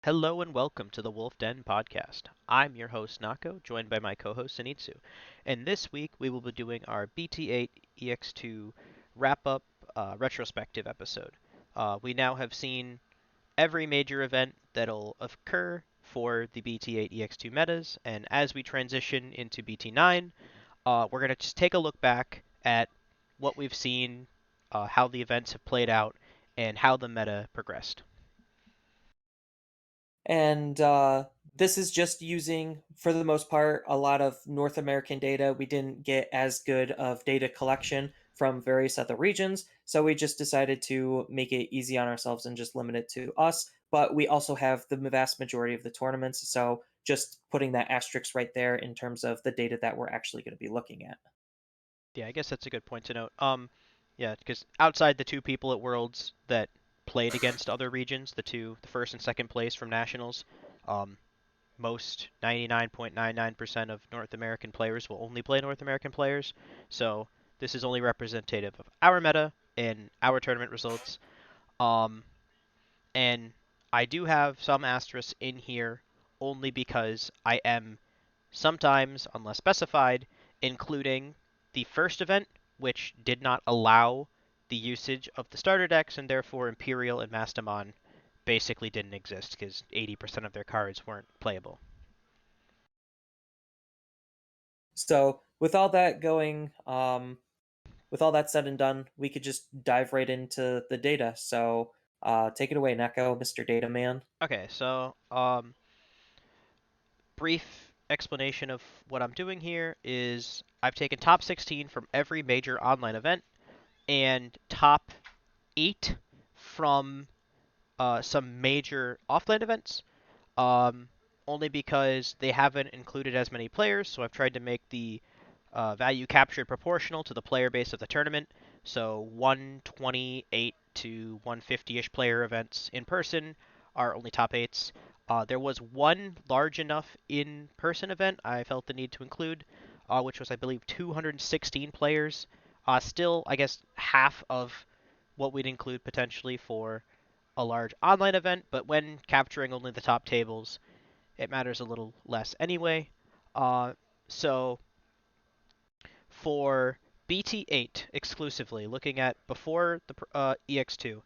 Hello and welcome to the Wolf Den podcast. I'm your host Nako, joined by my co-host Sanitsu. And this week we will be doing our BT8 EX2 wrap-up retrospective episode. We now have seen every major event that'll occur for the BT8 EX2 metas, and as we transition into BT9, we're going to just take a look back at what we've seen, how the events have played out, and how the meta progressed. And this is just using, for the most part, a lot of North American data. We didn't get as good of data collection from various other regions, so we just decided to make it easy on ourselves and just limit it to us. But we also have the vast majority of the tournaments, so just putting that asterisk right there in terms of the data that we're actually going to be looking at. Yeah, I guess that's a good point to note. Yeah, because outside the two people at Worlds that played against other regions, the first and second place from nationals, um, most 99.99% of North American players will only play North American players. So this is only representative of our meta and our tournament results. Um, and I do have some asterisks in here only because I am sometimes, unless specified, including the first event, which did not allow the usage of the starter decks, and therefore Imperial and Mastamon basically didn't exist because 80% of their cards weren't playable. So with all that going, with all that said and done, we could just dive right into the data. So take it away, Neko, Mr. Data Man. Okay, so brief explanation of what I'm doing here is I've taken top 16 from every major online event and top 8 from some major offline events. um, Only because they haven't included as many players. So I've tried to make the value captured proportional to the player base of the tournament. So 128 to 150-ish player events in person are only top eights. There was one large enough in-person event I felt the need to include, which was, I believe, 216 players. Still, I guess, half of what we'd include potentially for a large online event, but when capturing only the top tables, it matters a little less anyway. Uh, so for BT8 exclusively, looking at before the EX2,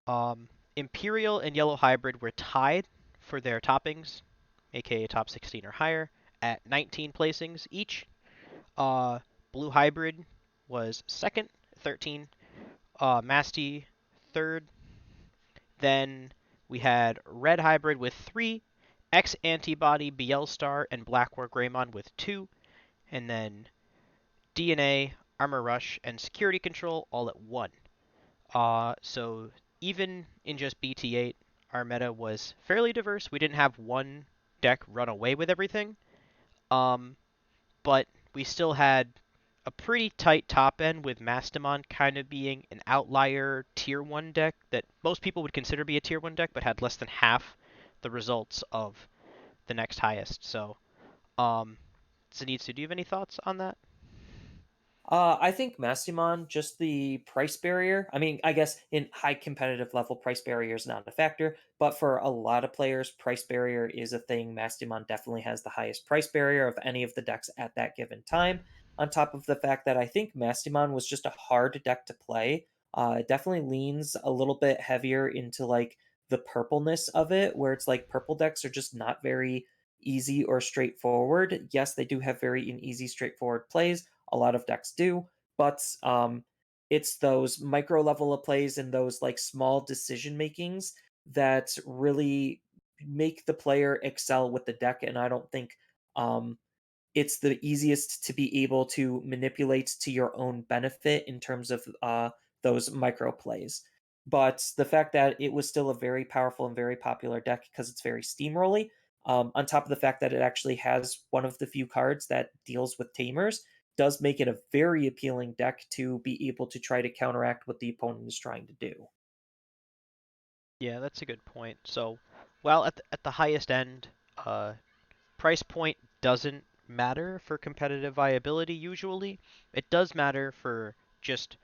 um, Imperial and Yellow Hybrid were tied for their toppings, aka top 16 or higher, at 19 placings each. Blue Hybrid was second, 13. Masty third. Then we had Red Hybrid with 3, X Antibody, BL Star, and Blackwar Greymon with 2, and then DNA, Armor Rush, and Security Control all at 1. So even in just BT8, our meta was fairly diverse. We didn't have one deck run away with everything, um, but we still had a pretty tight top end with Mastamon kind of being an outlier tier 1 deck that most people would consider be a tier 1 deck, but had less than half the results of the next highest. So, Zenitsu, do you have any thoughts on that? I think Massimon, just the price barrier. I mean, I guess in high competitive level, price barrier is not a factor, but for a lot of players, price barrier is a thing. Mastimon definitely has the highest price barrier of any of the decks at that given time. On top of the fact that I think Mastimon was just a hard deck to play. It definitely leans a little bit heavier into like the purpleness of it, where it's like purple decks are just not very easy or straightforward. Yes, they do have very easy, straightforward plays, a lot of decks do, but it's those micro level of plays and those like small decision makings that really make the player excel with the deck. And I don't think um, it's the easiest to be able to manipulate to your own benefit in terms of those micro plays. But the fact that it was still a very powerful and very popular deck because it's very steamrolly, on top of the fact that it actually has one of the few cards that deals with tamers, does make it a very appealing deck to be able to try to counteract what the opponent is trying to do. Yeah, that's a good point. So, while at the highest end, uh, price point doesn't matter for competitive viability usually. It does matter for just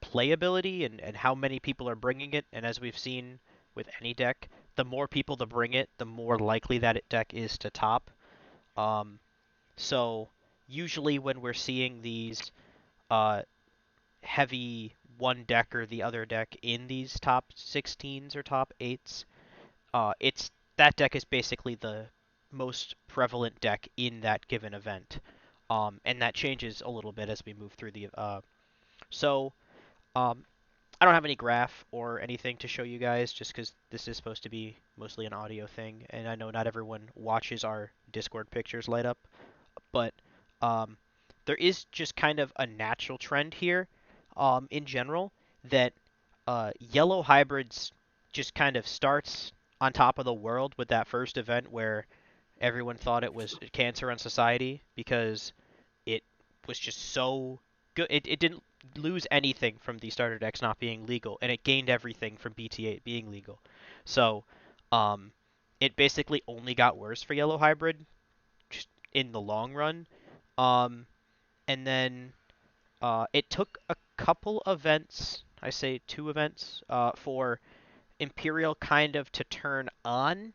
playability and how many people are bringing it. And as we've seen with any deck, the more people to bring it, the more likely that deck is to top. Um, so usually when we're seeing these uh, heavy one deck or the other deck in these top 16s or top 8s, it's that deck is basically the most prevalent deck in that given event. And that changes a little bit as we move through the so um, I don't have any graph or anything to show you guys just because this is supposed to be mostly an audio thing, and I know not everyone watches our Discord pictures light up, but um, there is just kind of a natural trend here in general that yellow hybrids just kind of starts on top of the world with that first event where everyone thought it was cancer on society because it was just so good. It didn't lose anything from the starter decks not being legal, and it gained everything from BT08 being legal. So, um, it basically only got worse for yellow hybrid just in the long run. Um, and then it took a couple events, I say two events, for Imperial kind of to turn on.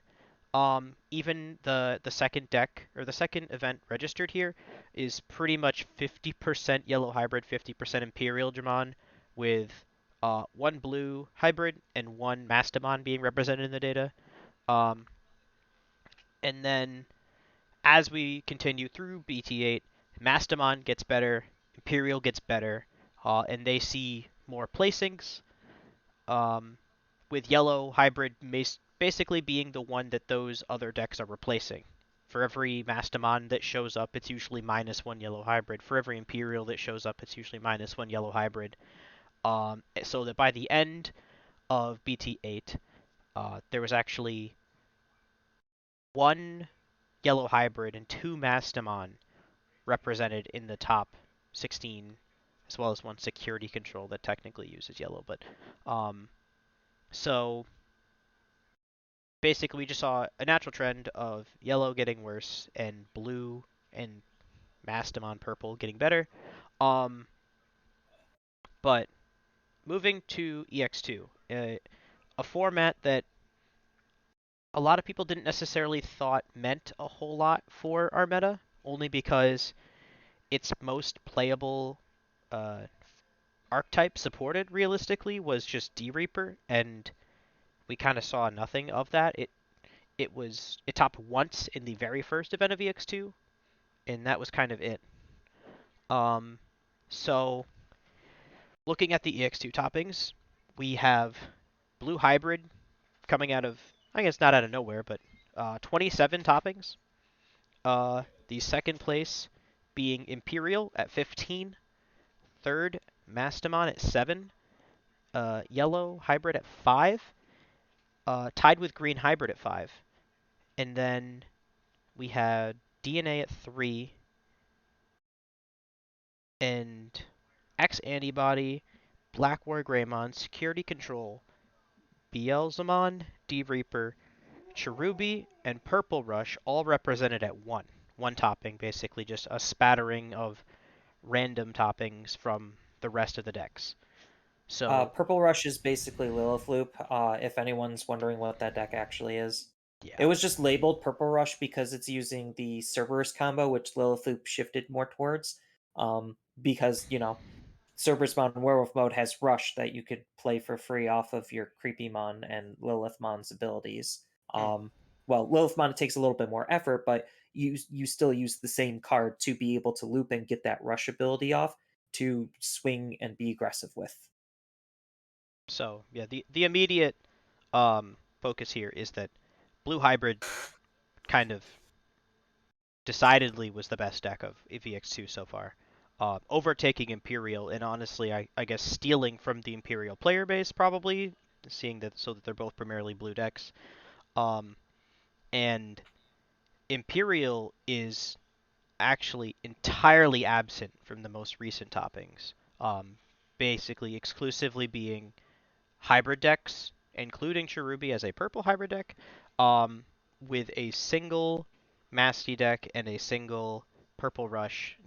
Even the second deck or the second event registered here is pretty much 50% yellow hybrid, 50% Imperial Dramon, with one blue hybrid and one Mastamon being represented in the data. Um, and then as we continue through BT8, Mastamon gets better, Imperial gets better, and they see more placings. Um, with yellow hybrid basically being the one that those other decks are replacing. For every Mastamon that shows up, it's usually -1 yellow hybrid. For every Imperial that shows up, it's usually -1 yellow hybrid. So that by the end of BT8, there was actually one yellow hybrid and two Mastamon represented in the top 16, as well as one security control that technically uses yellow. But so basically we just saw a natural trend of yellow getting worse and blue and Mastamon purple getting better. Um, but moving to EX2, a format that a lot of people didn't necessarily thought meant a whole lot for our meta, only because its most playable uh, archetype supported realistically was just D Reaper, and we kind of saw nothing of that. It topped once in the very first event of EX2, and that was kind of it. Um, so looking at the EX2 toppings, we have Blue Hybrid coming out of, I guess not out of nowhere, but 27 toppings. The second place being Imperial at 15, third Mastamon at 7, Yellow Hybrid at 5, tied with Green Hybrid at 5, and then we had DNA at 3, and X Antibody, Black War Greymon, Security Control, Beelzemon, D Reaper, Cherubi, and Purple Rush all represented at 1. One topping, basically just a spattering of random toppings from the rest of the decks. So, Purple Rush is basically Lilith Loop, if anyone's wondering what that deck actually is. It yeah. was just labeled Purple Rush because it's using the Cerberus combo, which Lilith Loop shifted more towards. Because, Cerberus Mon Werewolf mode has Rush that you could play for free off of your Creepy Mon and Lilith Mon's abilities. Mm. Well, Lilith Mon takes a little bit more effort, but you still use the same card to be able to loop and get that Rush ability off to swing and be aggressive with. So, yeah, the immediate focus here is that Blue Hybrid kind of decidedly was the best deck of EVX2 so far. Overtaking Imperial, and honestly, I guess stealing from the Imperial player base probably, seeing that so that they're both primarily blue decks. Um, and Imperial is actually entirely absent from the most recent toppings. Basically, exclusively being hybrid decks, including Cherubi as a purple hybrid deck, um, with a single Masty deck and a single Purple Rush,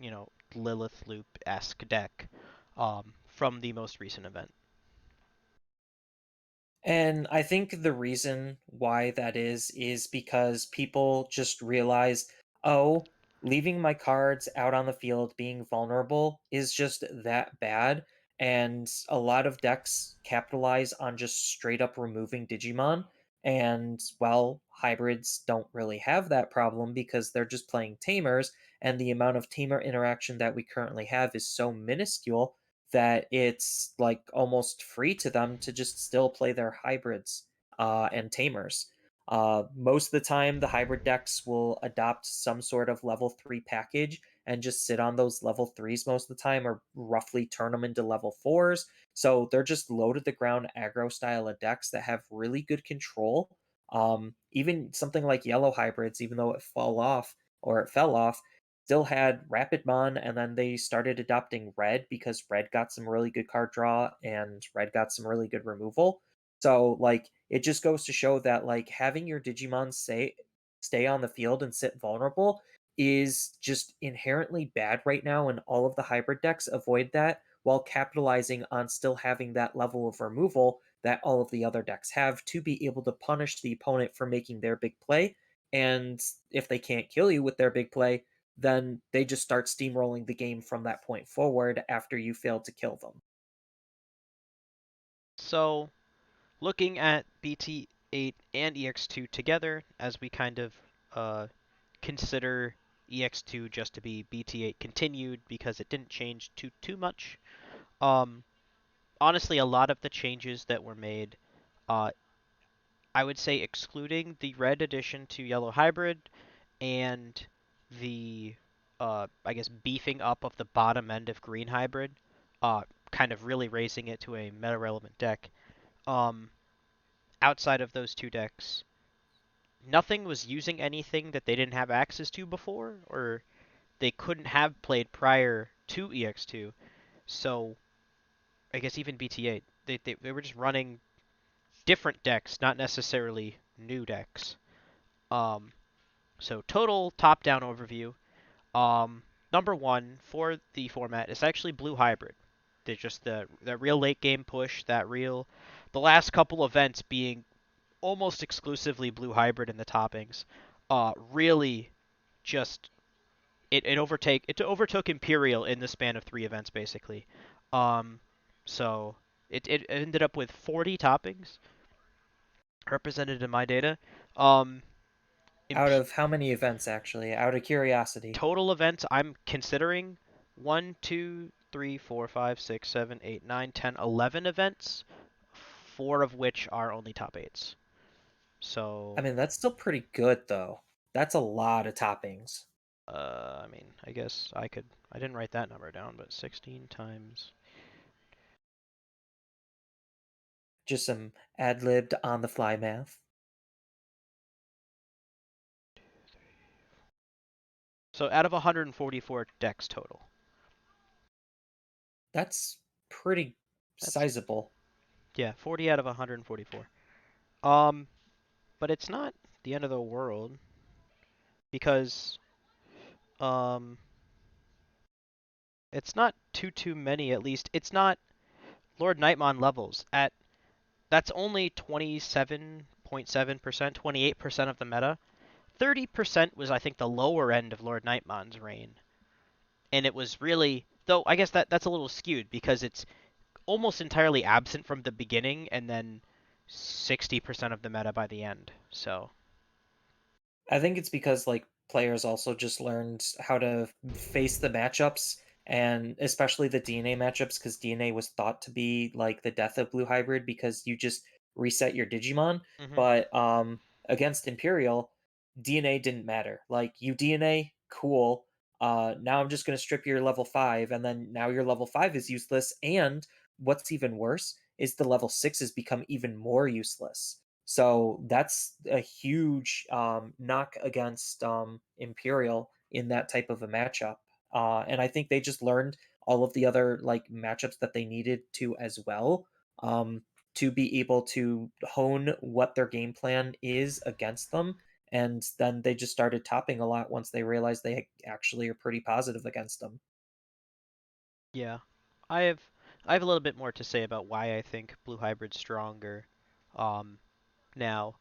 Lilith Loop-esque deck from the most recent event. And I think the reason why that is because people just realize, oh, leaving my cards out on the field being vulnerable is just that bad. And a lot of decks capitalize on just straight up removing Digimon. And well, hybrids don't really have that problem because they're just playing tamers, and the amount of tamer interaction that we currently have is so minuscule that it's like almost free to them to just still play their hybrids and tamers. Most of the time, the hybrid decks will adopt some sort of level 3 package and just sit on those level 3s most of the time, or roughly turn them into level 4s. So they're just low to the ground aggro style of decks that have really good control. Even something like yellow hybrids, even though it fell off, still had Rapidmon, and then they started adopting Red because Red got some really good card draw and Red got some really good removal. So like it just goes to show that like having your Digimon stay on the field and sit vulnerable is just inherently bad right now, and all of the hybrid decks avoid that while capitalizing on still having that level of removal that all of the other decks have to be able to punish the opponent for making their big play. And if they can't kill you with their big play, then they just start steamrolling the game from that point forward after you fail to kill them. So, looking at BT08 and EX2 together, as we kind of uh, consider EX2 just to be BT8 continued because it didn't change too much. Um, Honestly, a lot of the changes that were made, uh, I would say excluding the red addition to yellow hybrid and the I guess beefing up of the bottom end of green hybrid, uh, kind of really raising it to a meta relevant deck. Um, Outside of those two decks, nothing was using anything that they didn't have access to before, or they couldn't have played prior to EX2. So I guess even BT8, they were just running different decks, not necessarily new decks. Um, so total top-down overview. Um, Number one for the format is actually Blue Hybrid. They're just the real late game push, the last couple events being almost exclusively Blue Hybrid in the toppings. Really just it overtook Imperial in the span of three events basically. Um, so it ended up with 40 toppings represented in my data. Um, Out imp- of how many events, actually? Out of curiosity. Total events I'm considering 11 events, four of which are only top eights. I So, mean, that's still pretty good, though. That's a lot of toppings. I mean, I didn't write that number down, but 16 times. Just some ad libbed on the fly math. So out of 144 decks total. That's pretty That's, sizable. yeah, 40 out of 144. Um, but it's not the end of the world because, um, it's not too many at least. It's not Lord Nightmon levels at that's only 27.7%, 28% of the meta. 30% was, I think, the lower end of Lord Nightmon's reign. And it was really, though I guess that's a little skewed because it's almost entirely absent from the beginning and then 60% of the meta by the end. So, I think it's because like players also just learned how to face the matchups, and especially the DNA matchups, because DNA was thought to be like the death of blue hybrid because you just reset your Digimon. hmm But against Imperial, DNA didn't matter. Like you DNA, cool. Now I'm just gonna strip your level 5, and then now your level 5 is useless. And what's even worse is the level 6 has become even more useless. So that's a huge knock against Imperial in that type of a matchup. And I think they just learned all of the other like matchups that they needed to as well, um, to be able to hone what their game plan is against them. And then they just started topping a lot once they realized they actually are pretty positive against them. yeah. I have I have a little bit more to say about why I think Blue Hybrid's stronger. um, now,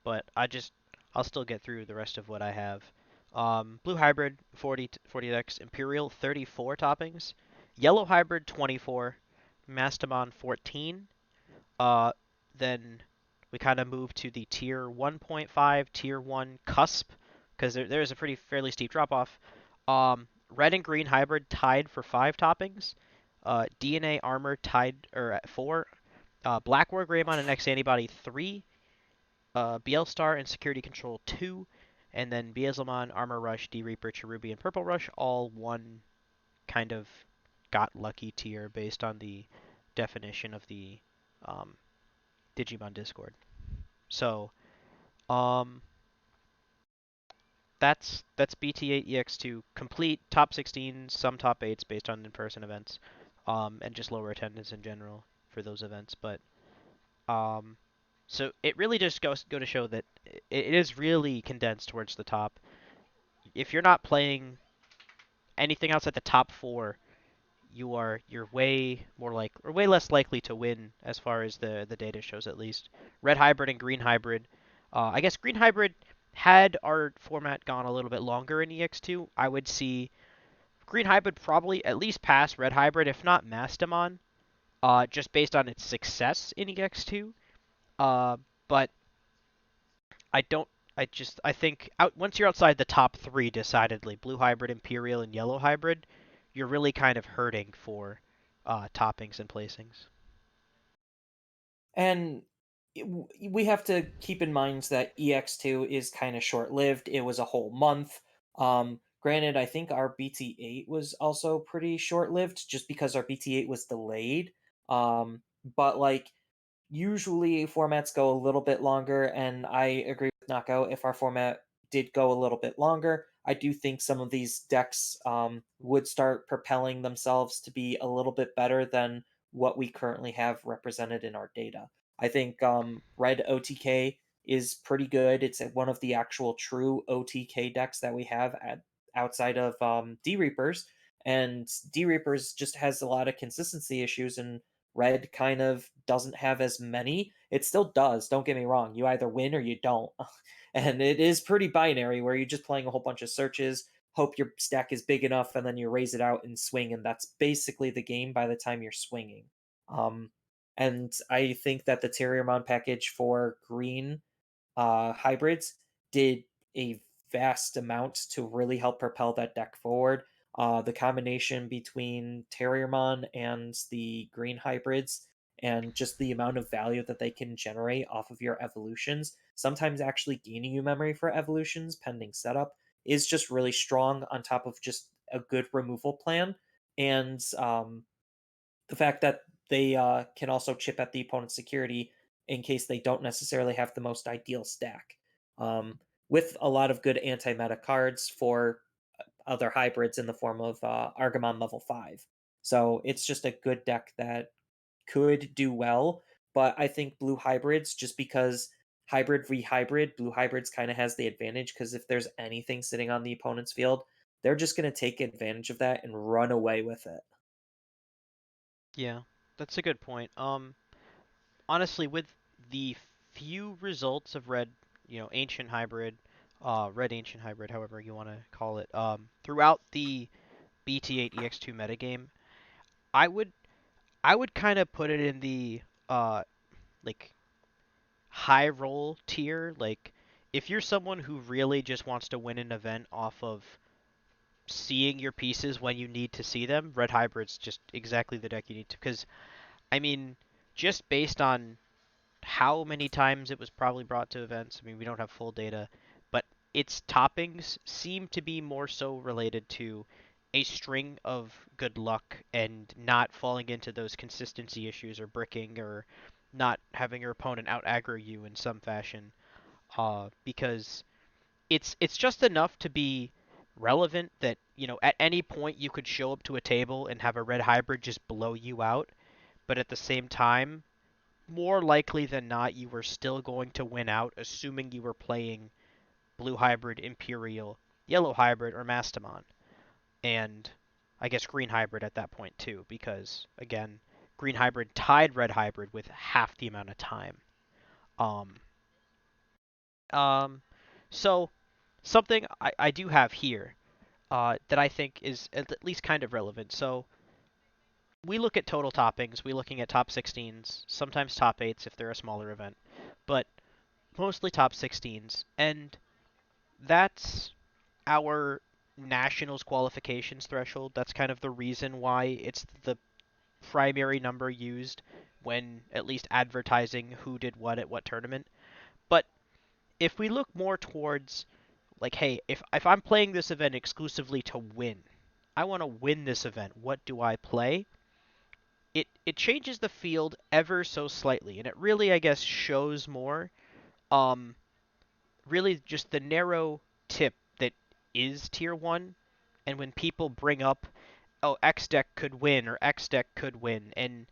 but I'll still get through the rest of what I have. Blue hybrid 40x, Imperial 34 toppings, yellow hybrid 24, Mastamon 14. Uh, then we kind of move to the tier 1.5, tier 1 cusp, because there's a pretty fairly steep drop off. Red and green hybrid tied for 5 toppings. DNA armor tied or at 4. Black War Greymon and X Antibody 3. BL Star and Security Control 2. And then Beelzemon, Armor Rush, D Reaper, Cherubi, and Purple Rush all one kind of got lucky tier based on the definition of the um, Digimon Discord. So, um, that's BT8 EX2 complete top 16, some top 8s based on in-person events, and just lower attendance in general for those events. But um, so it really just goes go to show that it is really condensed towards the top. If you're not playing anything outside the top 4, you're way more like or way less likely to win as far as the data shows at least. Red hybrid and green hybrid. I guess green hybrid had our format gone a little bit longer in EX2, I would see green hybrid probably at least pass red hybrid, if not Mastamon, just based on its success in EX2. Uh, but I don't. I think once you're outside the top 3, decidedly blue hybrid, imperial, and yellow hybrid, you're really kind of hurting for toppings and placings. And we have to keep in mind that EX2 is kind of short lived. It was a whole month. Granted, I think our BT8 was also pretty short lived just because our BT8 was delayed. But like usually formats go a little bit longer, and I agree with Knockout. If our format did go a little bit longer, I do think some of these decks would start propelling themselves to be a little bit better than what we currently have represented in our data. I think Red OTK is pretty good. It's one of the actual true OTK decks that we have outside of D Reapers, and D Reapers just has a lot of consistency issues, and Red kind of doesn't have as many. It still does, don't get me wrong. You either win or you don't. And it is pretty binary where you're just playing a whole bunch of searches, hope your stack is big enough, and then you raise it out and swing. And that's basically the game by the time you're swinging. Um, and I think that the Terriermon package for green hybrids did a vast amount to really help propel that deck forward. The combination between Terriermon and the green hybrids and just the amount of value that they can generate off of your evolutions, sometimes actually gaining you memory for evolutions pending setup, is just really strong on top of just a good removal plan. And the fact that they can also chip at the opponent's security in case they don't necessarily have the most ideal stack. With a lot of good anti-meta cards for other hybrids in the form of Argamon level 5. So it's just a good deck that could do well, but I think blue hybrids, just because hybrid v hybrid, blue hybrids kind of has the advantage because if there's anything sitting on the opponent's field, they're just going to take advantage of that and run away with it. Yeah, that's a good point. Honestly, with the few results of red, ancient hybrid, red ancient hybrid, however you want to call it, throughout the BT8 EX2 metagame, I would I would kind of put it in the uh like high roll tier. Like if you're someone who really just wants to win an event off of seeing your pieces when you need to see them, red hybrid's just exactly the deck you need to. Because I mean, just based on how many times it was probably brought to events. I mean, we don't have full data, but its toppings seem to be more so related to a string of good luck and not falling into those consistency issues or bricking or not having your opponent out aggro you in some fashion. Because it's just enough to be relevant that at any point you could show up to a table and have a red hybrid just blow you out, but at the same time more likely than not, you were still going to win out, assuming you were playing blue hybrid, imperial, yellow hybrid, or mastamon, and I guess green hybrid at that point too, because again, green hybrid tied red hybrid with half the amount of time. Um, um, so something I do have here that I think is at least kind of relevant. So we look at total toppings, we looking at top 16s, sometimes top 8s if they're a smaller event, but mostly top 16s, and that's our nationals qualifications threshold. That's kind of the reason why it's the primary number used when at least advertising who did what at what tournament. But if we look more towards like, hey, if I'm playing this event exclusively to win, I want to win this event. What do I play? It changes the field ever so slightly, and it really I guess shows more um really just the narrow tip that is tier 1, and when people bring up oh X deck could win or X deck could win, and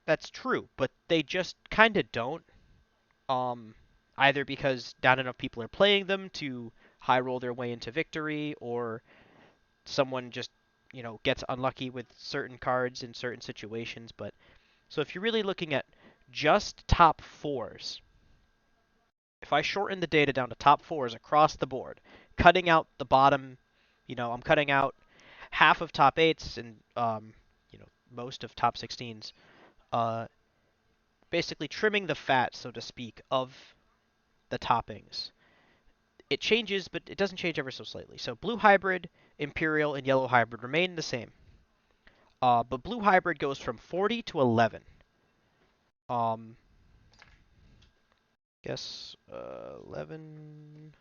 that's true, but they just kind of don't. Um, Either because not enough people are playing them to high roll their way into victory, or someone just gets unlucky with certain cards in certain situations. But so if you're really looking at just top fours, if I shorten the data down to top fours across the board, cutting out the bottom, I'm cutting out half of top eights and most of top 16s. Basically trimming the fat, so to speak, of the toppings. It changes, but it doesn't change ever so slightly. So blue hybrid, imperial, and yellow hybrid remain the same. But blue hybrid goes from 40 to 11. Um, guess 11,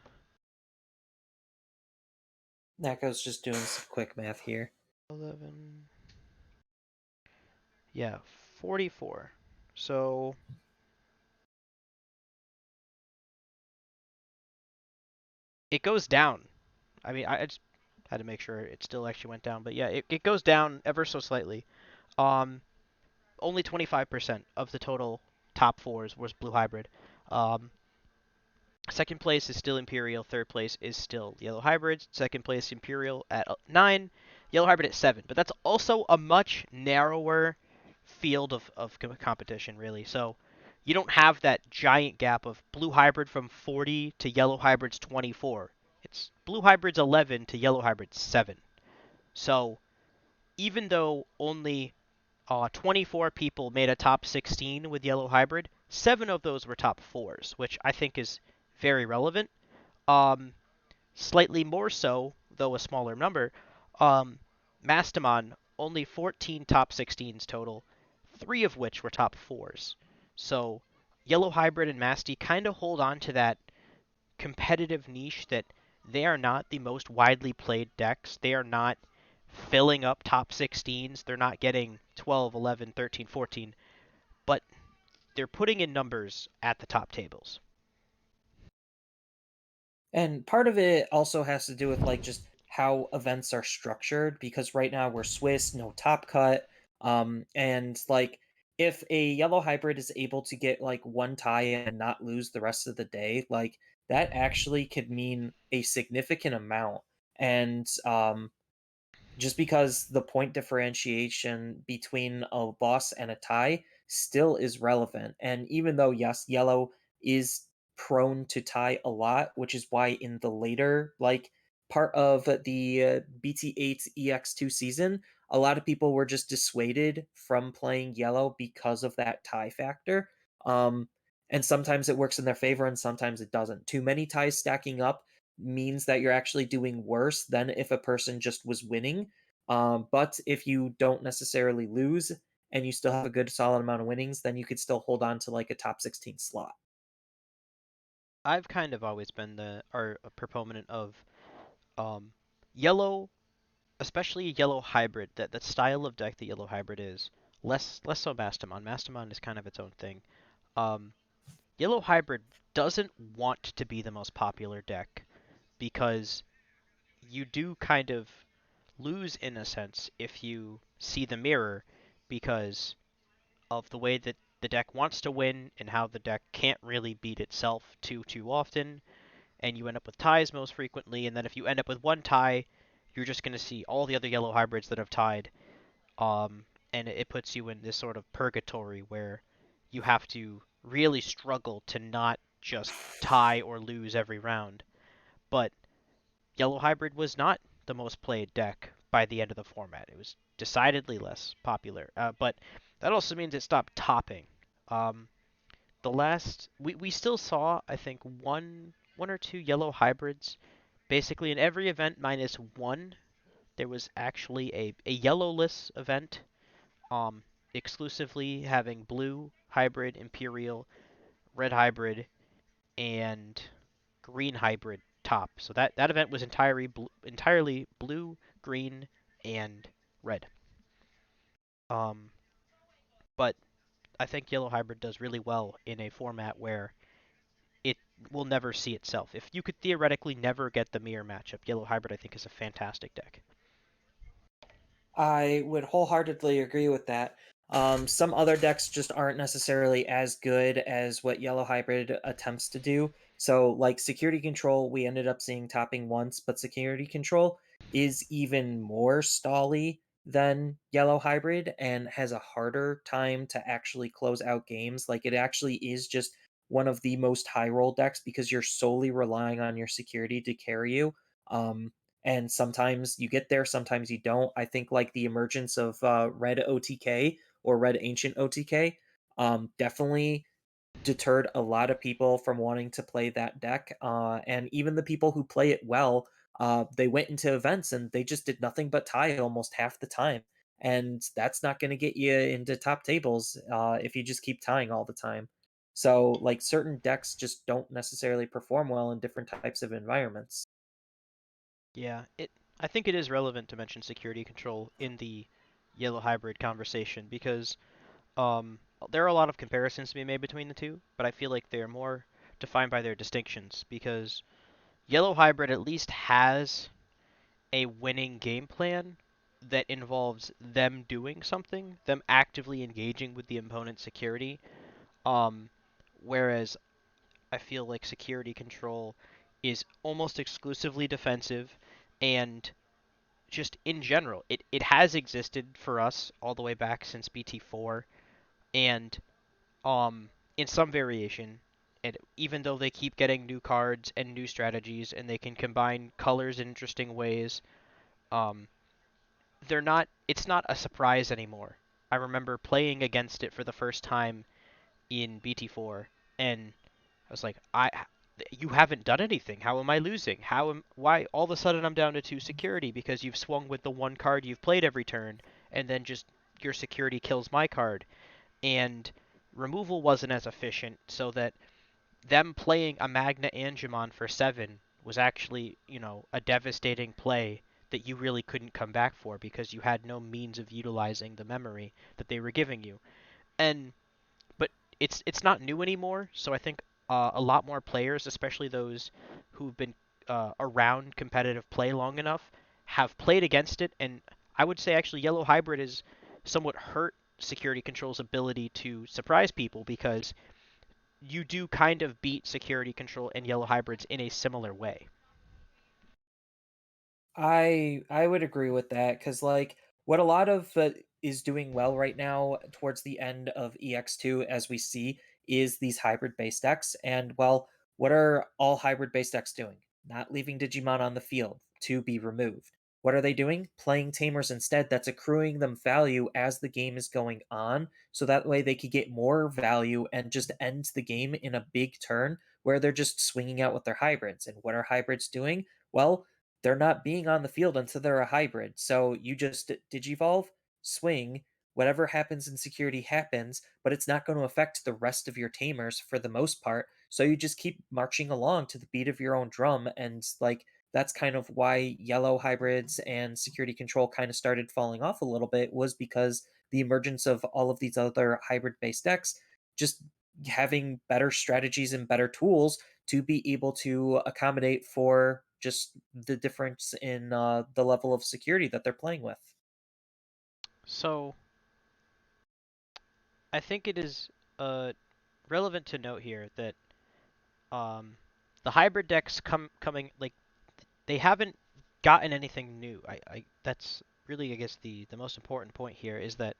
Nako's just doing some quick math here. 11. Yeah, 44. So it goes down. I mean, I just had to make sure it still actually went down, but yeah, it goes down ever so slightly. Um, Only 25% of the total top fours was blue hybrid. Um, Second place is still Imperial. Third place is still Yellow Hybrid. Second place Imperial at 9. Yellow Hybrid at 7. But that's also a much narrower field of competition, really. So you don't have that giant gap of Blue Hybrid from 40 to Yellow Hybrid's 24. It's Blue Hybrid's 11 to Yellow Hybrid's 7. So even though only 24 people made a top 16 with Yellow Hybrid, 7 of those were top 4s, which I think is very relevant. Um, Slightly more so, though a smaller number, um, Mastamon, only 14 top 16s total, 3 of which were top 4s. So Yellow Hybrid and Masty kind of hold on to that competitive niche that they are not the most widely played decks. They are not filling up top 16s. They're not getting 12, 11, 13, 14, but they're putting in numbers at the top tables. And part of it also has to do with like just how events are structured because right now we're Swiss, no top cut. And like if a yellow hybrid is able to get like one tie and not lose the rest of the day, like that actually could mean a significant amount. And just because the point differentiation between a loss and a tie still is relevant. And even though, yes, yellow is prone to tie a lot, which is why in the later, like, part of the BT08 EX02 season, a lot of people were just dissuaded from playing yellow because of that tie factor. Um, and sometimes it works in their favor and sometimes it doesn't. Too many ties stacking up means that you're actually doing worse than if a person just was winning. But if you don't necessarily lose and you still have a good solid amount of winnings, then you could still hold on to like a top 16 slot. I've kind of always been a proponent of um, yellow, especially yellow hybrid. That style of deck that yellow hybrid is less so Mastamon. Mastamon is kind of its own thing. Um, Yellow hybrid doesn't want to be the most popular deck because you do kind of lose in a sense if you see the mirror because of the way that the deck wants to win and how the deck can't really beat itself too often, and you end up with ties most frequently. And then if you end up with one tie, you're just going to see all the other yellow hybrids that have tied, um, and it puts you in this sort of purgatory where you have to really struggle to not just tie or lose every round. But Yellow Hybrid was not the most played deck by the end of the format. It was decidedly less popular. But that also means it stopped topping. Um, the last we still saw, I think, one or two yellow hybrids. Basically in every event minus one, there was actually a yellowless event, um, exclusively having blue hybrid, imperial, red hybrid, and green hybrid top. So that event was entirely blue, green, and red. Um, but I think yellow hybrid does really well in a format where it will never see itself. If you could theoretically never get the mirror matchup, yellow hybrid I think is a fantastic deck. I would wholeheartedly agree with that. Some other decks just aren't necessarily as good as what Yellow Hybrid attempts to do. So, like Security Control, we ended up seeing topping once, but Security Control is even more stally than Yellow Hybrid and has a harder time to actually close out games. Like, it actually is just one of the most high roll decks because you're solely relying on your security to carry you. Um, and sometimes you get there, sometimes you don't. I think like the emergence of Red OTK or Red Ancient OTK definitely deterred a lot of people from wanting to play that deck. And even the people who play it well, they went into events and they just did nothing but tie almost half the time. And that's not going to get you into top tables if you just keep tying all the time. So, like, certain decks just don't necessarily perform well in different types of environments. Yeah, it. I think it is relevant to mention security control in the yellow hybrid conversation because there are a lot of comparisons to be made between the two, but I feel like they're more defined by their distinctions because yellow hybrid at least has a winning game plan that involves them doing something, them actively engaging with the opponent's security. Um, whereas I feel like security control is almost exclusively defensive and just in general, it has existed for us all the way back since BT4 and in some variation. And even though they keep getting new cards and new strategies and they can combine colors in interesting ways, um, they're not it's not a surprise anymore. I remember playing against it for the first time in BT4 and I was like, you haven't done anything. How am I losing? Why all of a sudden I'm down to 2 security because you've swung with the one card you've played every turn and then just your security kills my card. And removal wasn't as efficient so that them playing a Magna Angemon for 7 was actually, a devastating play that you really couldn't come back for because you had no means of utilizing the memory that they were giving you. And but it's not new anymore, so I think a lot more players, especially those who've been around competitive play long enough, have played against it, and I would say actually Yellow Hybrid is somewhat hurt Security Control's ability to surprise people because you do kind of beat Security Control and Yellow Hybrids in a similar way. I would agree with that because like what a lot of is doing well right now towards the end of EX2 as we see is these hybrid based decks and well what are all hybrid based decks doing? Not leaving Digimon on the field to be removed. What are they doing? Playing tamers instead that's accruing them value as the game is going on so that way they could get more value and just end the game in a big turn where they're just swinging out with their hybrids. And what are hybrids doing? Well, they're not being on the field until they're a hybrid. So you just digivolve, swing, whatever happens in security happens, but it's not going to affect the rest of your tamers for the most part. So you just keep marching along to the beat of your own drum. And like that's kind of why yellow hybrids and security control kind of started falling off a little bit was because the emergence of all of these other hybrid based decks just having better strategies and better tools to be able to accommodate for just the difference in the level of security that they're playing with. So I think it is relevant to note here that um, the hybrid decks coming like they haven't gotten anything new. I that's really I guess the most important point here is that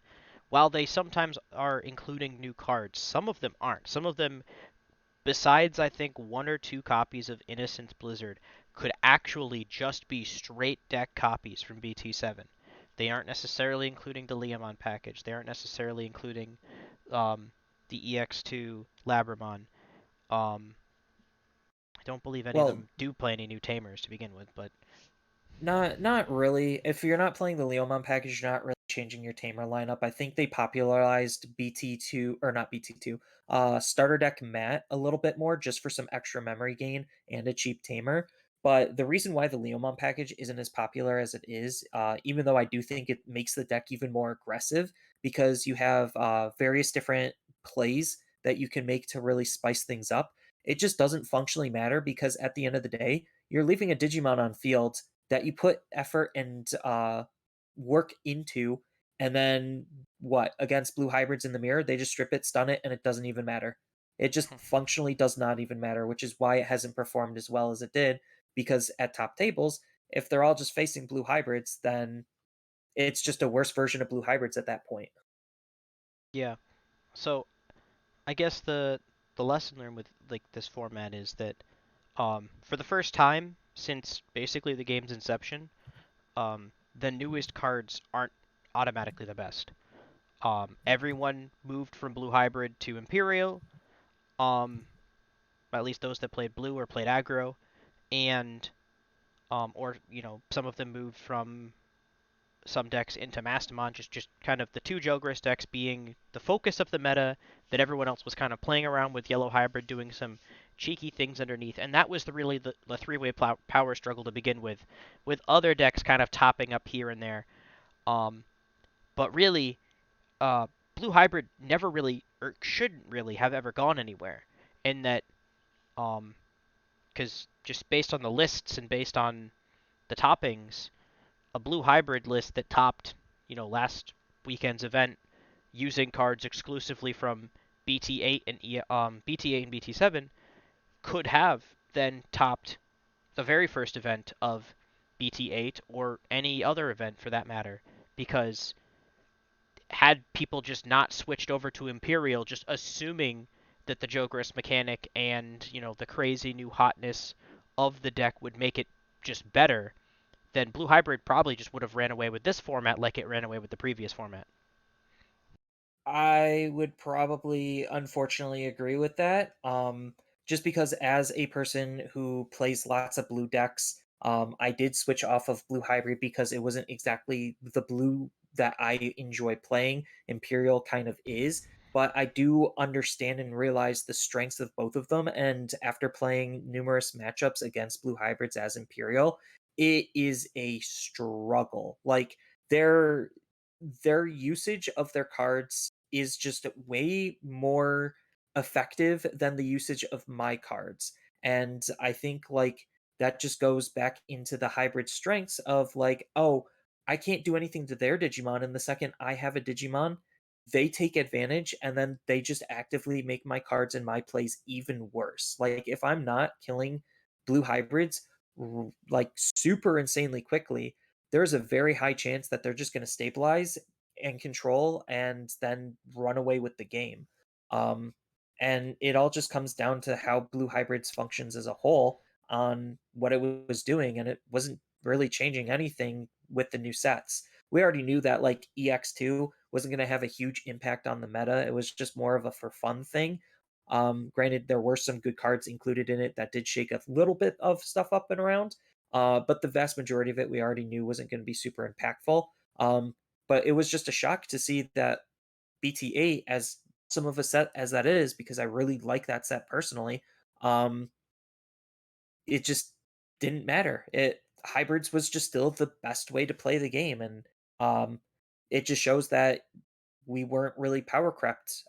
while they sometimes are including new cards, some of them aren't. Some of them, besides I think one or two copies of Innocence Blizzard, could actually just be straight deck copies from BT7. They aren't necessarily including the Leomon package. They aren't necessarily including um, the EX2 Labramon. Um, I don't believe any of Well, them do play any new Tamers to begin with, but not really. If you're not playing the Leomon package, you're not really changing your tamer lineup. I think they popularized BT2 or not BT2, starter deck Mat a little bit more just for some extra memory gain and a cheap tamer. But the reason why the Leomon package isn't as popular as it is, even though I do think it makes the deck even more aggressive, because you have various different plays that you can make to really spice things up. It just doesn't functionally matter because at the end of the day, you're leaving a Digimon on field that you put effort and work into, and then what against blue hybrids in the mirror, they just strip it, stun it, and it doesn't even matter. It just functionally does not even matter, which is why it hasn't performed as well as it did. Because at top tables, if they're all just facing blue hybrids, then it's just a worse version of blue hybrids at that point. yeah. So I guess the lesson learned with like this format is that for the first time since basically the game's inception, the newest cards aren't automatically the best. Everyone moved from Blue Hybrid to Imperial, um, at least those that played Blue or played aggro, and or some of them moved from some decks into Mastamon, just kind of the two Jogris decks being the focus of the meta, that everyone else was kind of playing around with Yellow Hybrid, doing some cheeky things underneath, and that was really the three-way power struggle to begin with other decks kind of topping up here and there. Um, but really, uh, Blue Hybrid never really, or shouldn't really, have ever gone anywhere, in that, um, because just based on the lists and based on the toppings, a Blue Hybrid list that topped, last weekend's event using cards exclusively from BT8 and BT8 and BT7 could have then topped the very first event of BT8 or any other event for that matter, because had people just not switched over to Imperial, just assuming that the Jogris mechanic and the crazy new hotness of the deck would make it just better, then Blue Hybrid probably just would have ran away with this format like it ran away with the previous format. I would probably unfortunately agree with that. Just because as a person who plays lots of blue decks, I did switch off of blue hybrid because it wasn't exactly the blue that I enjoy playing. Imperial kind of is, but I do understand and realize the strengths of both of them. And after playing numerous matchups against blue hybrids as Imperial, it is a struggle. Like their their usage of their cards is just way more effective than the usage of my cards. And I think like that just goes back into the hybrid strengths of like, oh, I can't do anything to their Digimon. And the second I have a Digimon, they take advantage and then they just actively make my cards and my plays even worse. Like if I'm not killing blue hybrids like super insanely quickly, there's a very high chance that they're just going to stabilize and control and then run away with the game. Um, and it all just comes down to how Blue Hybrids functions as a whole on what it was doing, and it wasn't really changing anything with the new sets. We already knew that like EX02 wasn't going to have a huge impact on the meta. It was just more of a for fun thing. Granted, there were some good cards included in it that did shake a little bit of stuff up and around, but the vast majority of it we already knew wasn't going to be super impactful. But it was just a shock to see that BT8, as some of a set as that is, because I really like that set personally, um, it just didn't matter. It hybrids was just still the best way to play the game, and um, it just shows that we weren't really power crept.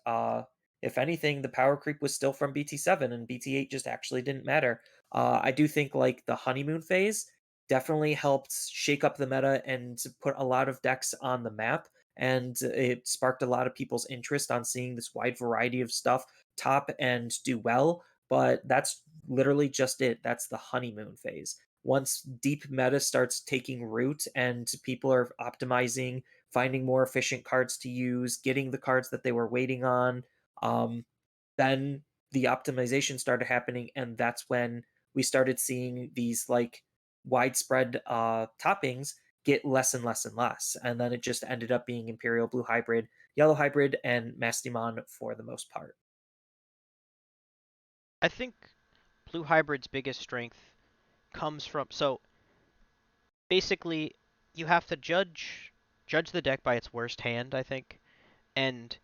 If anything, the power creep was still from BT7, and BT8 just actually didn't matter. I do think like the honeymoon phase definitely helped shake up the meta and put a lot of decks on the map, and it sparked a lot of people's interest on seeing this wide variety of stuff top and do well. But that's literally just it. That's the honeymoon phase. Once deep meta starts taking root and people are optimizing finding more efficient cards to use, getting the cards that they were waiting on. Um, then the optimization started happening, and that's when we started seeing these like widespread toppings get less and less and less. And then it just ended up being Imperial Blue Hybrid, Yellow Hybrid, and Mastimon for the most part. I think Blue Hybrid's biggest strength comes from so basically you have to judge the deck by its worst hand, I think. And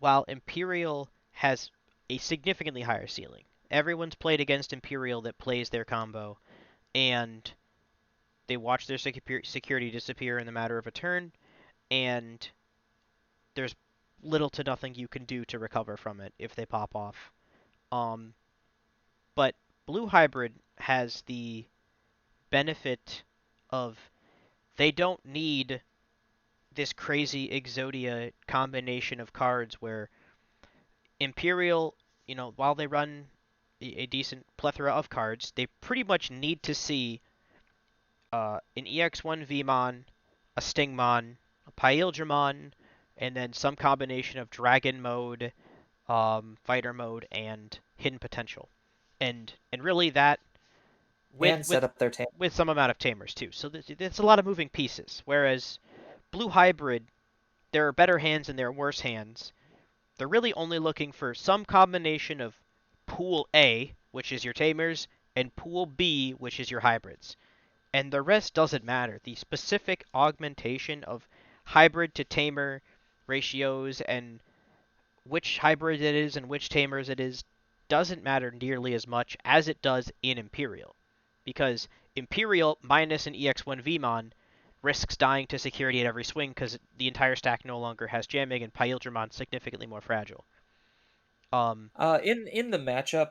while Imperial has a significantly higher ceiling, everyone's played against Imperial that plays their combo, and they watch their security disappear in the matter of a turn, and there's little to nothing you can do to recover from it if they pop off. Um, but Blue Hybrid has the benefit of they don't need this crazy Exodia combination of cards where Imperial, while they run a decent plethora of cards, they pretty much need to see an EX1 Vmon, a Stingmon, a Pyldramon, and then some combination of Dragon mode, Fighter mode, and Hidden Potential. And really that with And set with up their with some amount of tamers too. So there's a lot of moving pieces. Whereas Blue Hybrid, there are better hands and there are worse hands. They're really only looking for some combination of Pool A, which is your tamers, and Pool B, which is your hybrids. And the rest doesn't matter. The specific augmentation of hybrid to tamer ratios and which hybrid it is and which tamers it is doesn't matter nearly as much as it does in Imperial. Because Imperial minus an EX1 Vmon risks dying to security at every swing because the entire stack no longer has jamming and Pyldramon significantly more fragile. Um, in the matchup,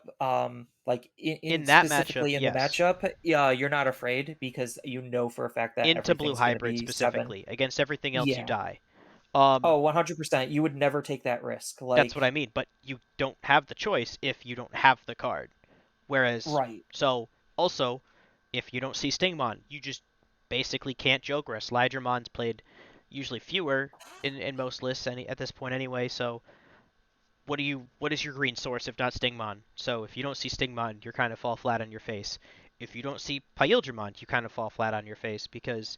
like in in that matchup, specifically in the yes. matchup, yeah, you're not afraid because you know for a fact that Into blue everything's going to hybrid be seven. specifically. Against everything else, you Yeah. die. Um, Oh, 100%. You would never take that risk. that's what I Like, mean. But you don't have the choice if you don't have the card. Whereas, right. so also, if you don't see Stingmon, you just basically can't Jogress. Lydramon's played usually fewer in most lists at this point anyway. So what is your green source if not Stingmon? So if you don't see Stingmon, you kind of fall flat on your face. If you don't see Pyldramon, you kind of fall flat on your face because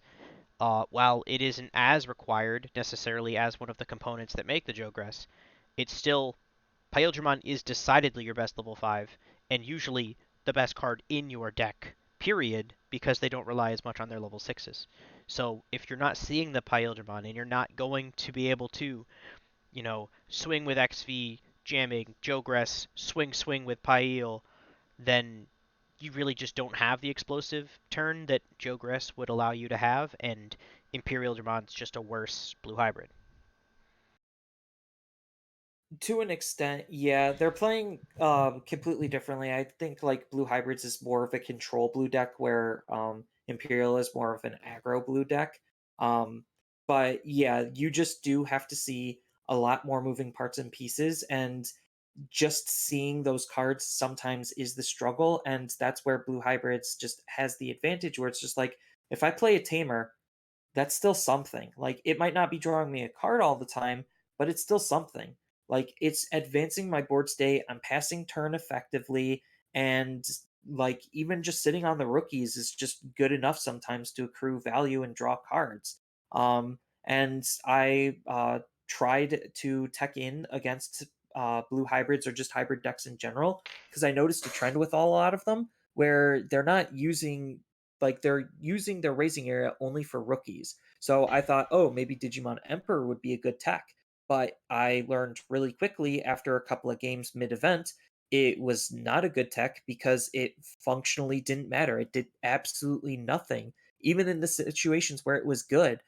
while it isn't as required necessarily as one of the components that make the Jogress, it's still Pyldramon is decidedly your best level 5 and usually the best card in your deck, period, because they don't rely as much on their level 6s. So if you're not seeing the Pyldramon and you're not going to be able to, swing with XV, jamming, Jogress, swing with Pyel, then you really just don't have the explosive turn that Jogress would allow you to have, and Imperial Dramon's just a worse blue hybrid. To an extent, yeah, they're playing completely differently. I think like Blue Hybrids is more of a control blue deck where Imperial is more of an aggro blue deck. Um but yeah, you just do have to see a lot more moving parts and pieces, and just seeing those cards sometimes is the struggle, and that's where Blue Hybrids just has the advantage where it's just like if I play a tamer, that's still something. Like it might not be drawing me a card all the time, but it's still something. Like it's advancing my board state, I'm passing turn effectively, and like even just sitting on the rookies is just good enough sometimes to accrue value and draw cards. And I tried to tech in against blue hybrids or just hybrid decks in general because I noticed a trend with a lot of them where they're not using like they're using their raising area only for rookies. So I thought, oh, maybe Digimon Emperor would be a good tech. But I learned really quickly after a couple of games mid event, it was not a good tech because it functionally didn't matter. It did absolutely nothing. Even in the situations where it was good,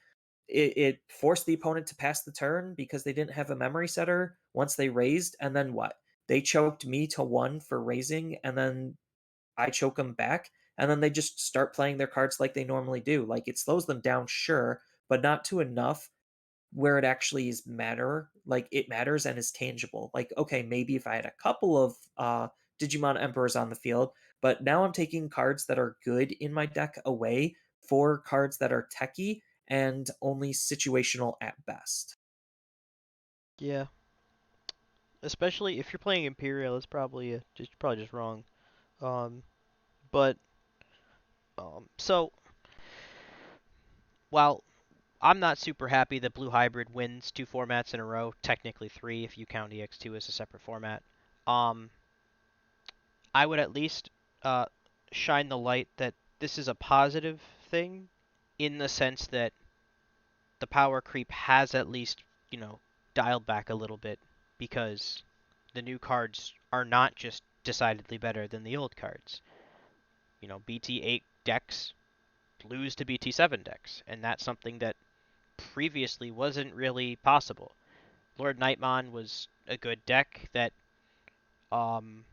it forced the opponent to pass the turn because they didn't have a memory setter once they raised. And then what? They choked me to one for raising, and then I choke them back, and then they just start playing their cards like they normally do. Like it slows them down, sure, but not to enough where it actually is matter. Like it matters and is tangible. Like okay, maybe if I had a couple of Digimon Emperors on the field, but now I'm taking cards that are good in my deck away for cards that are techy, and only situational at best. Yeah. Especially if you're playing Imperial, it's probably just wrong. Um, but so while I'm not super happy that Blue Hybrid wins two formats in a row, technically three if you count EX2 as a separate format. Um, I would at least uh, shine the light that this is a positive thing in the sense that the power creep has at least, dialed back a little bit because the new cards are not just decidedly better than the old cards. BT8 decks lose to BT7 decks, and that's something that previously wasn't really possible. Lord Nightmon was a good deck that um,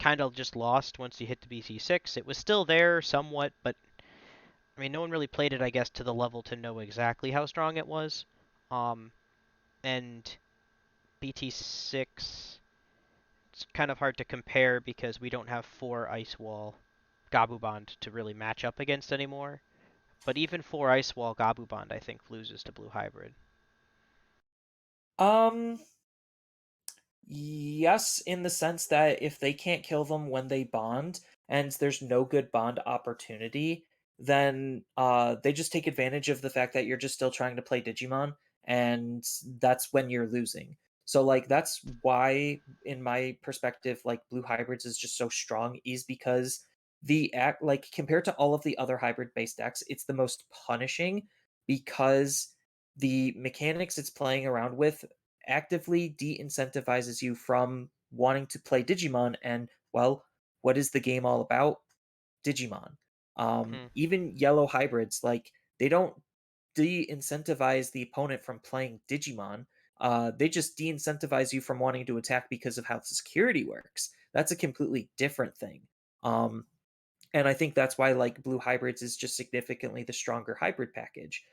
kind of just lost once you hit the BT6. It was still there somewhat, but I mean, no one really played it, I guess, to the level to know exactly how strong it was. Um, and BT6, it's kind of hard to compare because we don't have four Ice Wall Gabubond to really match up against anymore. But even four Ice Wall Gabubond, I think, loses to Blue Hybrid. Um, Yes, in the sense that if they can't kill them when they bond and there's no good bond opportunity, then they just take advantage of the fact that you're just still trying to play Digimon, and that's when you're losing. So like that's why in my perspective like blue hybrids is just so strong is because the act like compared to all of the other hybrid based decks, it's the most punishing because the mechanics it's playing around with actively de-incentivizes you from wanting to play Digimon. And well, what is the game all about? Digimon. Hmm. Even yellow hybrids, like they don't de-incentivize the opponent from playing Digimon. They just de-incentivize you from wanting to attack because of how the security works. That's a completely different thing. Um, and I think that's why like blue hybrids is just significantly the stronger hybrid package.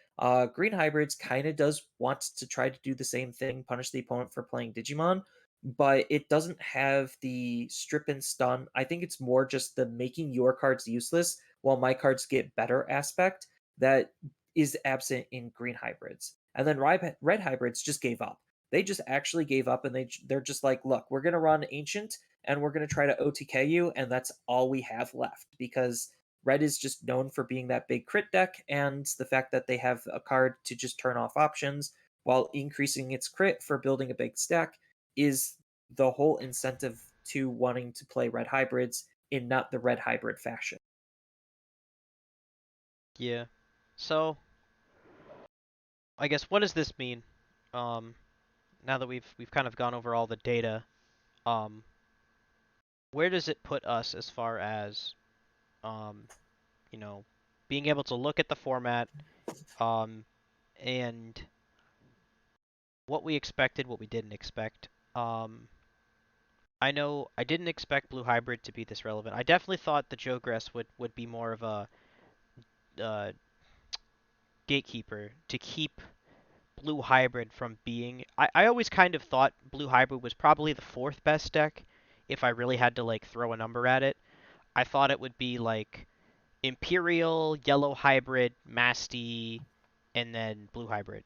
Green hybrids kind of does want to try to do the same thing, punish the opponent for playing Digimon, but it doesn't have the strip and stun. I think it's more just the making your cards useless while my cards get better aspect that is absent in green hybrids. And then red hybrids just gave up. They just actually gave up and they're just like, look, we're gonna run ancient and we're going to try to OTK you, and that's all we have left because red is just known for being that big crit deck, and the fact that they have a card to just turn off options while increasing its crit for building a big stack is the whole incentive to wanting to play red hybrids in not the red hybrid fashion. Yeah. So, I guess what does this mean? Um, Now that we've kind of gone over all the data, um, where does it put us as far as um, you know, being able to look at the format, um, and what we expected, what we didn't expect. I know I didn't expect Blue Hybrid to be this relevant. I definitely thought the Jogress would be more of a uh, gatekeeper to keep Blue Hybrid from being. I always kind of thought Blue Hybrid was probably the fourth best deck if I really had to like throw a number at it. I thought it would be like Imperial, Yellow Hybrid, Masty, and then Blue Hybrid.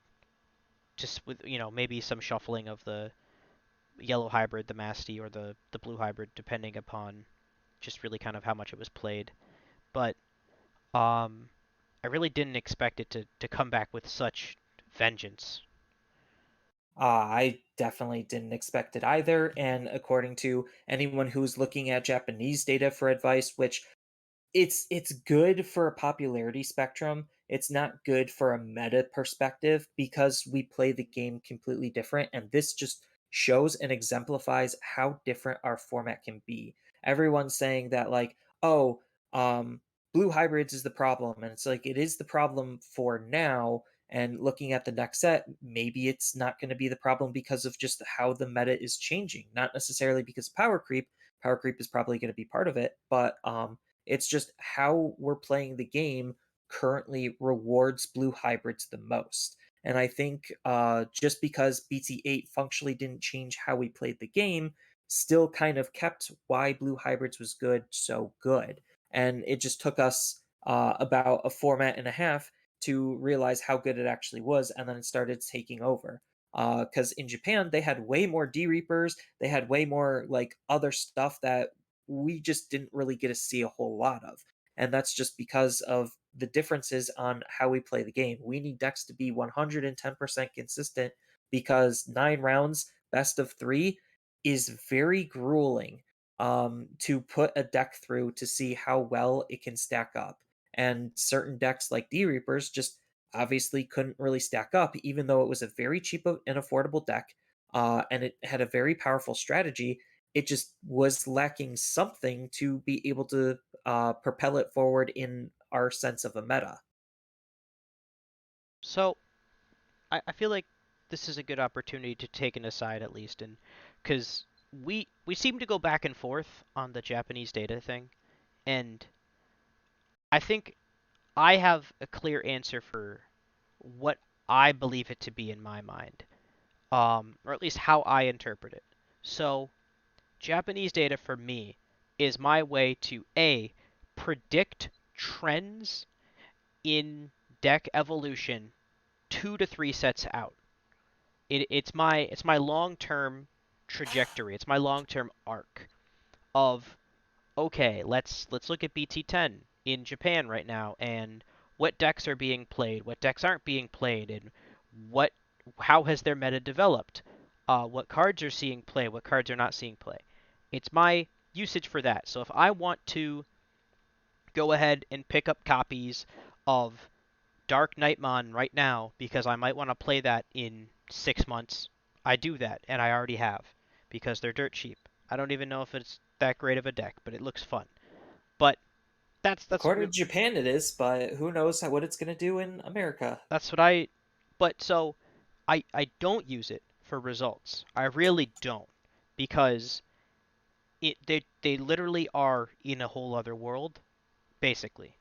Just with maybe some shuffling of the Yellow Hybrid, the Masty, or the Blue Hybrid, depending upon just really kind of how much it was played. But um, I really didn't expect it to come back with such vengeance. I definitely didn't expect it either. And according to anyone who's looking at Japanese data for advice, which it's good for a popularity spectrum. It's not good for a meta perspective because we play the game completely different, and this just shows and exemplifies how different our format can be. Everyone's saying that like, oh, blue hybrids is the problem, and it's like it is the problem for now. And looking at the next set, maybe it's not going to be the problem because of just how the meta is changing, not necessarily because of power creep. Power creep is probably going to be part of it, but it's just how we're playing the game currently rewards blue hybrids the most. And I think just because BT8 functionally didn't change how we played the game, still kind of kept why blue hybrids was good so good. And it just took us about a format and a half to realize how good it actually was, and then it started taking over. Because in Japan they had way more D Reapers, they had way more like other stuff that we just didn't really get to see a whole lot of, and that's just because of the differences on how we play the game. We need decks to be 110% consistent because 9 rounds, best of three, is very grueling to put a deck through to see how well it can stack up. And certain decks like D Reapers just obviously couldn't really stack up, even though it was a very cheap and affordable deck, and it had a very powerful strategy. It just was lacking something to be able to propel it forward in our sense of a meta. So I feel like this is a good opportunity to take an aside at least, and because we seem to go back and forth on the Japanese data thing, and I think I have a clear answer for what I believe it to be in my mind, or at least how I interpret it. So Japanese data for me is my way to A, predict trends in deck evolution 2 to 3 sets out. It's my long-term trajectory. It's my long-term arc of okay, let's look at BT10 in Japan right now and what decks are being played, what decks aren't being played, and what how has their meta developed? What cards are seeing play, what cards are not seeing play. It's my usage for that. So if I want to go ahead and pick up copies of Dark Nightmon right now because I might want to play that in 6 months, I do that, and I already have because they're dirt cheap. I don't even know if it's that great of a deck, but it looks fun. But that's According real. to Japan, it is, but who knows what it's going to do in America? That's what I. But so I don't use it for results. I really don't because they literally are in a whole other world basically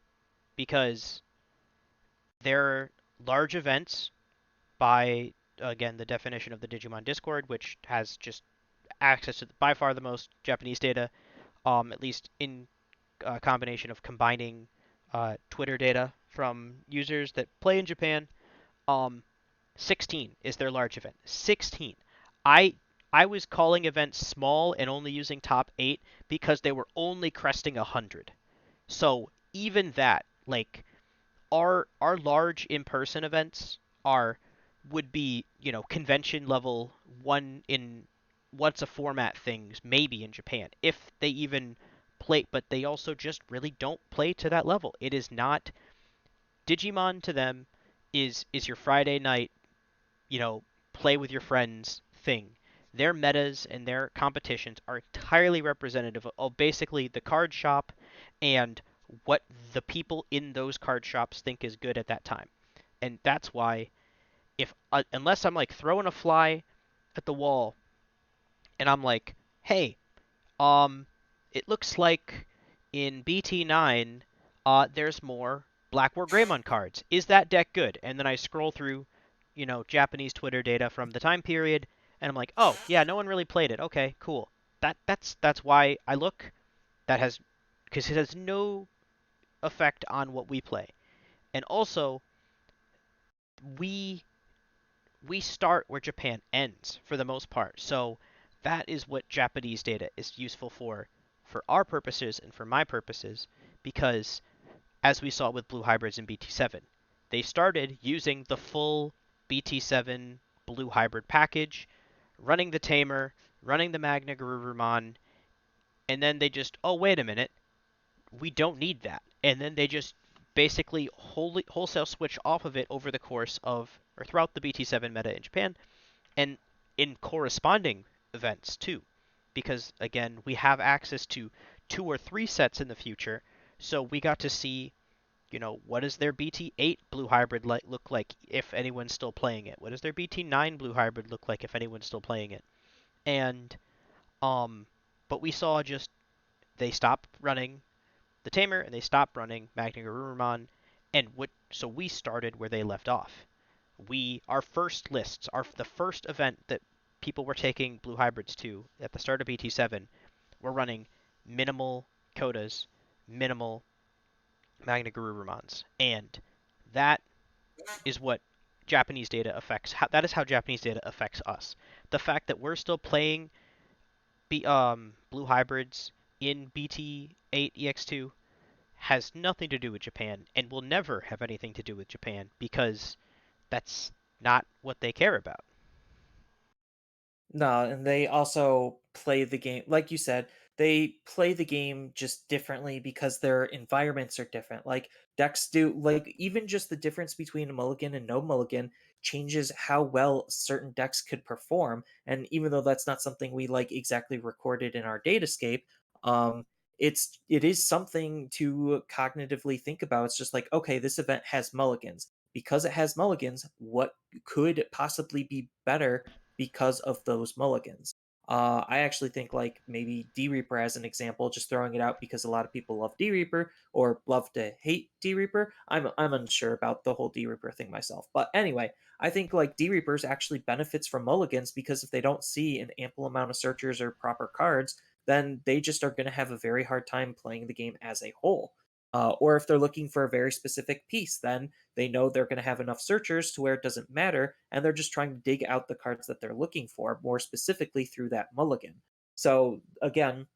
because they're large events by again the definition of the Digimon Discord, which has just access to by far the most Japanese data, at least in combination of combining Twitter data from users that play in Japan. Um, 16 is their large event. 16. I I was calling events small and only using top 8 because they were only cresting 100. So even that, like our large in-person events are would be, convention level one in once a format things maybe in Japan if they even play, but they also just really don't play to that level. It is not Digimon to them is your Friday night, you know, play with your friends thing. Their metas and their competitions are entirely representative of basically the card shop and what the people in those card shops think is good at that time. And that's why if unless I'm like throwing a fly at the wall and I'm like, "Hey, um, it looks like in BT9, there's more Black War Greymon cards. Is that deck good?" And then I scroll through, Japanese Twitter data from the time period, and I'm like, "Oh, yeah, no one really played it. Okay, cool." That's why I look. That has because it has no effect on what we play. And also, we we start where Japan ends for the most part. So that is what Japanese data is useful for our purposes and for my purposes, because as we saw with blue hybrids in BT7, they started using the full BT7 blue hybrid package, running the Tamer, running the Magna Garurumon, and then they just, oh, wait a minute, we don't need that. And then they just basically wholesale switch off of it over the course of, or throughout the BT7 meta in Japan, and in corresponding events too, because again we have access to 2 or 3 sets in the future, so we got to see, what does their BT8 blue hybrid look like if anyone's still playing it? What does their BT9 blue hybrid look like if anyone's still playing it? And um, but we saw just they stopped running the Tamer and they stopped running Magna Garurumon, and so we started where they left off. Our first lists, the first event that people were taking blue hybrids to at the start of BT7, were running minimal Kodas, minimal Magna Garurumons, and that. is what Japanese data affects. That is how Japanese data affects us. The fact that we're still playing blue hybrids in BT08 EX2 has nothing to do with Japan and will never have anything to do with Japan because that's not what they care about. No, and they also play the game, like you said, they play the game just differently because their environments are different. Like decks do, like even just the difference between a mulligan and no mulligan changes how well certain decks could perform. And even though that's not something we like exactly recorded in our datascape, um, it is something to cognitively think about. It's just like, okay, this event has mulligans. Because it has mulligans, what could possibly be better because of those mulligans? I actually think like maybe D Reaper as an example, just throwing it out because a lot of people love D Reaper or love to hate D Reaper. I'm unsure about the whole D Reaper thing myself, but anyway, I think like D Reapers actually benefits from mulligans because if they don't see an ample amount of searchers or proper cards, then they just are going to have a very hard time playing the game as a whole. Or if they're looking for a very specific piece, then they know they're going to have enough searchers to where it doesn't matter, and they're just trying to dig out the cards that they're looking for more specifically through that mulligan. So again,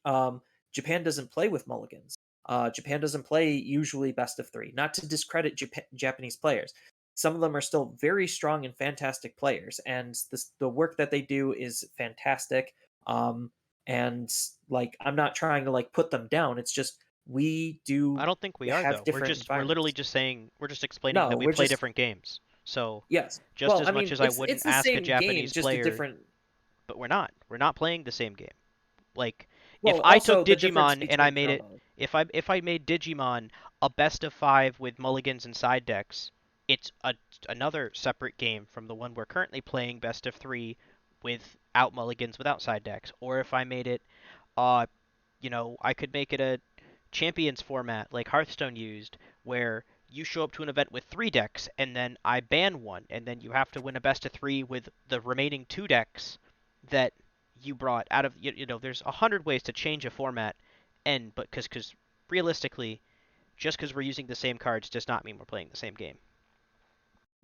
um, Japan doesn't play with mulligans. Japan doesn't play usually best of three. Not to discredit Japanese players, some of them are still very strong and fantastic players, and the work that they do is fantastic. Um, and like, I'm not trying to like put them down. It's just we I do don't think we are have though. different We're literally environments. just saying we're just explaining No, that we we're play just different games. So yes. just Well, as I much mean, as I it's wouldn't it's the ask a same game, Japanese just a player, different. but we're not. We're not playing the same game. Like if Well, I took also the difference Digimon and I between made draw it mode. if I made Digimon a best of 5 with mulligans and side decks, it's another separate game from the one we're currently playing best of 3 without mulligans without side decks. Or if I made it uh I could make it a champions format like Hearthstone used, where you show up to an event with 3 decks and then I ban one, and then you have to win a best of 3 with the remaining 2 decks that you brought out of. There's 100 ways to change a format, and but because realistically, just because we're using the same cards does not mean we're playing the same game.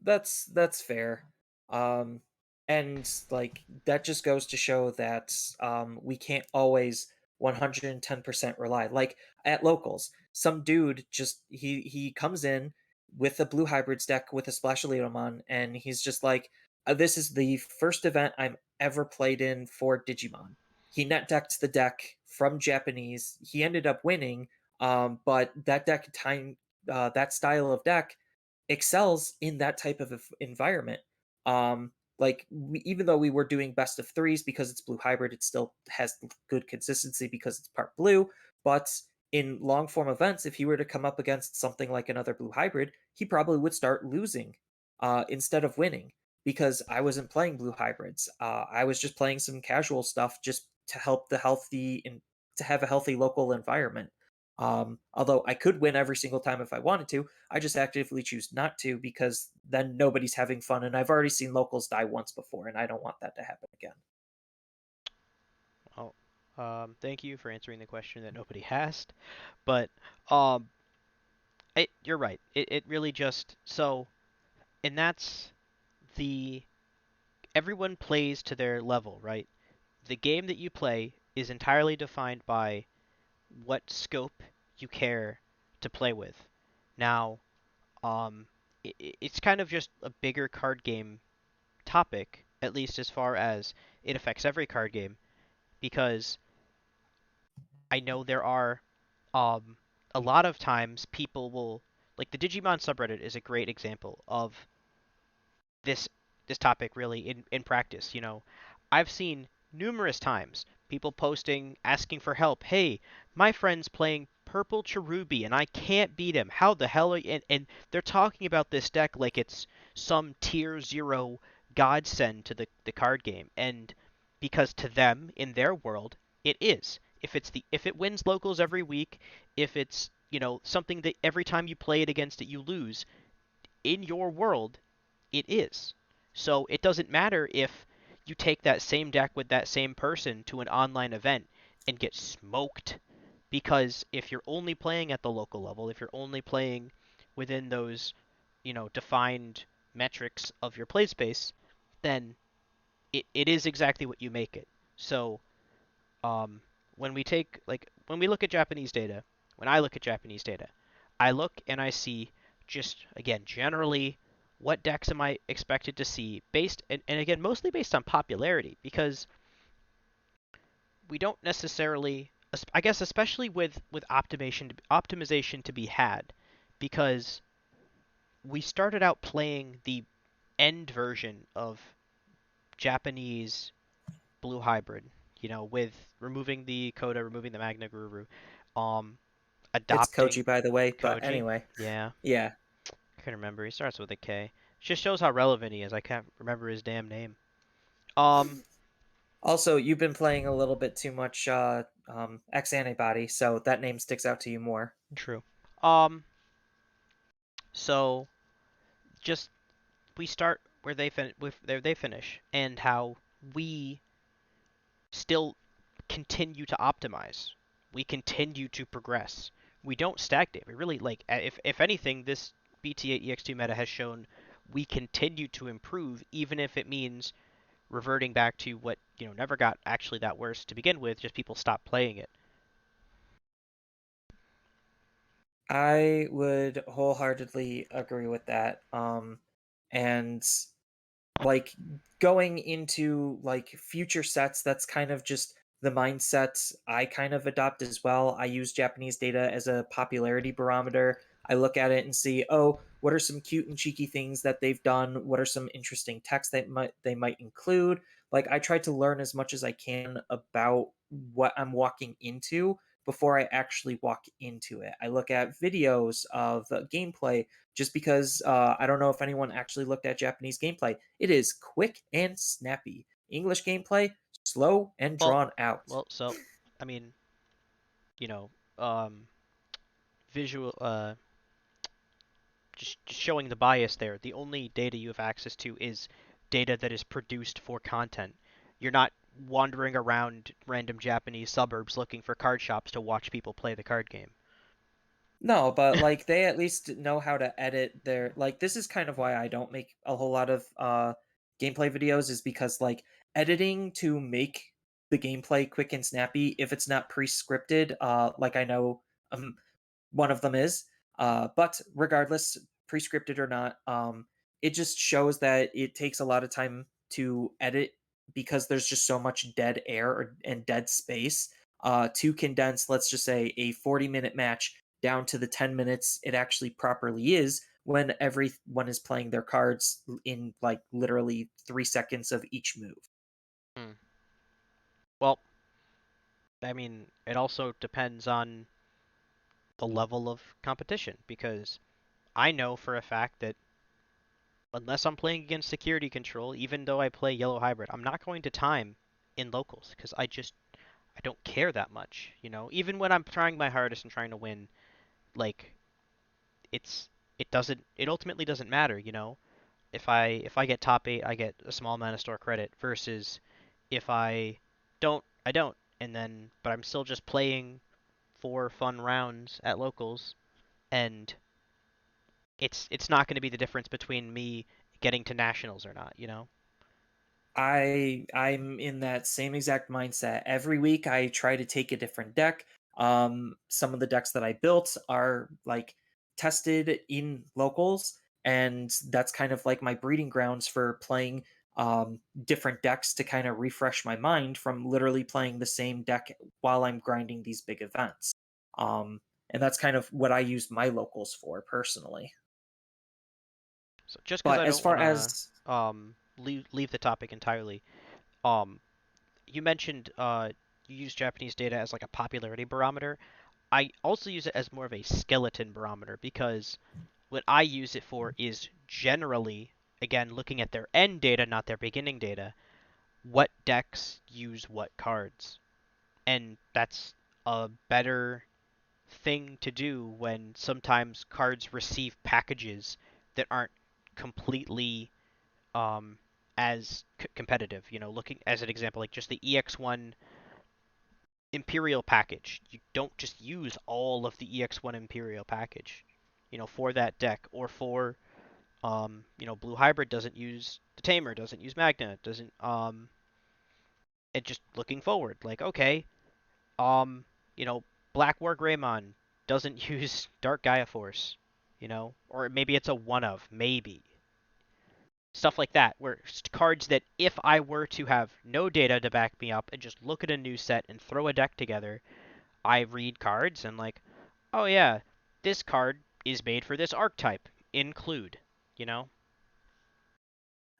That's fair. Um and like that just goes to show that we can't always 110% rely. Like at locals, some dude just he comes in with a blue hybrids deck with a splash of Leomon, and he's just like, this is the first event I'm ever played in for Digimon. He net decked the deck from Japanese. He ended up winning, but that style of deck excels in that type of environment. Like even though we were doing best of threes because it's blue hybrid, it still has good consistency because it's part blue. But in long form events, if he were to come up against something like another blue hybrid, he probably would start losing instead of winning because I wasn't playing blue hybrids. I was just playing some casual stuff just to help the healthy and to have a healthy local environment. Although I could win every single time if I wanted to, I just actively choose not to because then nobody's having fun, and I've already seen locals die once before, and I don't want that to happen again. Oh, thank you for answering the question that nobody asked, but um, you're right. It really just so, and that's the everyone plays to their level, right? The game that you play is entirely defined by what scope you care to play with. Now, um, it's kind of just a bigger card game topic, at least as far as it affects every card game, because I know there are um, a lot of times people will like the Digimon subreddit is a great example of this this topic really in practice. I've seen numerous times people posting asking for help. Hey, my friend's playing purple Cherubi and I can't beat him. How the hell are you? And they're talking about this deck like it's some tier 0 godsend to the card game. And because to them in their world it is. If it wins locals every week, if it's, something that every time you play it against it you lose, in your world it is. So it doesn't matter if you take that same deck with that same person to an online event and get smoked. Because if you're only playing at the local level, if you're only playing within those defined metrics of your play space, then it is exactly what you make it. So um, when we look at Japanese data, when I look at Japanese data, I look and I see just again generally what decks am I expected to see based and again mostly based on popularity because we don't necessarily I guess especially with optimization to be had because we started out playing the end version of Japanese blue hybrid, with removing the Coda, removing the Magna Guru, um, It's Koji, adopting by the way. But Koji. anyway, Yeah, yeah. I can remember. He starts with a K. Just shows how relevant he is. I can't remember his damn name. Um, Also, you've been playing a little bit too much X Antibody, so that name sticks out to you more. True. Um, so just we start where they finish, and how we still continue to optimize. We continue to progress. We don't stagnate. We really if anything, this BT8 EX2 meta has shown we continue to improve, even if it means reverting back to what never got actually that worse to begin with. Just people stopped playing it. I would wholeheartedly agree with that. And like going into like future sets, that's kind of just the mindset I kind of adopt as well. I use Japanese data as a popularity barometer. I look at it and see, oh, what are some cute and cheeky things that they've done? What are some interesting texts that they might include? Like I try to learn as much as I can about what I'm walking into before I actually walk into it. I look at videos of gameplay just because I don't know if anyone actually looked at Japanese gameplay. It is quick and snappy. English gameplay, slow and Well, drawn out. so I mean, you know, visual, just showing the bias there. The only data you have access to is data that is produced for content. You're not wandering around random Japanese suburbs looking for card shops to watch people play the card game. No, but like they at least know how to edit their like this is kind of why I don't make a whole lot of gameplay videos is because like editing to make the gameplay quick and snappy if it's not pre-scripted like I know um one of them is. But regardless, pre-scripted or not, it just shows that it takes a lot of time to edit because there's just so much dead air and dead space. To condense, let's just say a 40-minute match down to the 10 minutes it actually properly is when everyone is playing their cards in like literally 3 seconds of each move. Hmm. Well, I mean, it also depends on the level of competition because I know for a fact that unless I'm playing against security control, even though I play yellow hybrid, I'm not going to time in locals because I don't care that much, Even when I'm trying my hardest and trying to win, like it's it ultimately doesn't matter. If I get top 8, I get a small amount of store credit versus if I don't, I don't. And then but I'm still just playing for fun rounds at locals and it's not going to be the difference between me getting to nationals or not. I'm in that same exact mindset. Every week I try to take a different deck. Some of the decks that I built are like tested in locals, and that's kind of like my breeding grounds for playing different decks to kind of refresh my mind from literally playing the same deck while I'm grinding these big events. And that's kind of what I use my locals for personally. So just because But I as don't far want to as leave the topic entirely, um, you mentioned you use Japanese data as like a popularity barometer. I also use it as more of a skeleton barometer because what I use it for is generally, again, looking at their end data, not their beginning data, what decks use what cards. And that's a better thing to do when sometimes cards receive packages that aren't completely um, as competitive. Looking as an example, like just the EX1 Imperial package. You don't just use all of the EX1 Imperial package, for that deck or for. Blue Hybrid doesn't use the Tamer, doesn't use Magna, doesn't and just looking forward, like okay, um, you know, Black War Greymon doesn't use Dark Gaia Force, or maybe it's a one of, maybe. Stuff like that, where cards that if I were to have no data to back me up and just look at a new set and throw a deck together, I read cards and like, oh yeah, this card is made for this archetype. Include, you know?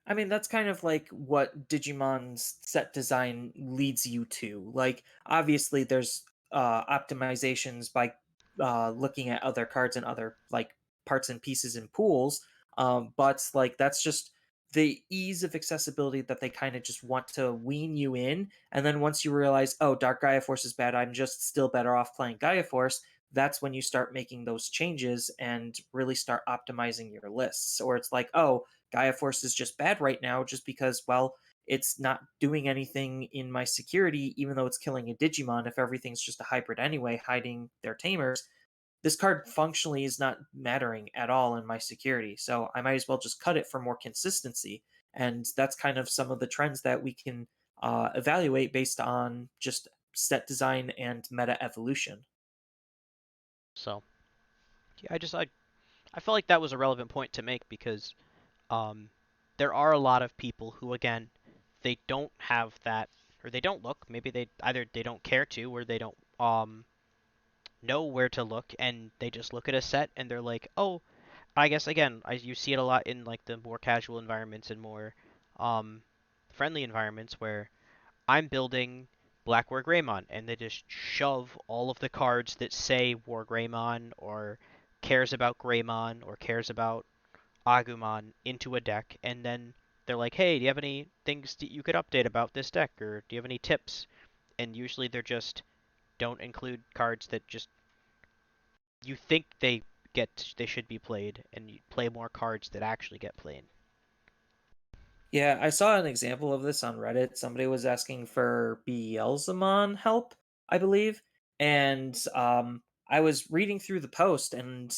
I mean, that's kind of like what Digimon's set design leads you to. Like, obviously, there's optimizations by looking at other cards and other like parts and pieces and pools. But like, that's just the ease of accessibility that they kind of just want to wean you in. And then once you realize, oh, Dark Gaia Force is bad, I'm just still better off playing Gaia Force. That's when you start making those changes and really start optimizing your lists. Or it's like, oh, Gaia Force is just bad right now just because, well, it's not doing anything in my security, even though it's killing a Digimon. If everything's just a hybrid anyway, hiding their tamers, this card functionally is not mattering at all in my security. So I might as well just cut it for more consistency. And that's kind of some of the trends that we can evaluate based on just set design and meta evolution. So yeah, I felt like that was a relevant point to make because um, there are a lot of people who again they don't have that or they don't look. Maybe they either they don't care to or they don't know where to look and they just look at a set and they're like, oh, I guess again, you see it a lot in like the more casual environments and more um, friendly environments where I'm building Black War Greymon, and they just shove all of the cards that say War Greymon or cares about Greymon or cares about Agumon into a deck, and then they're like, hey, do you have any things that you could update about this deck, or do you have any tips? And usually they're just don't include cards that just you think they should be played, and you play more cards that actually get played. Yeah, I saw an example of this on Reddit. Somebody was asking for Beelzemon help, I believe. And I was reading through the post and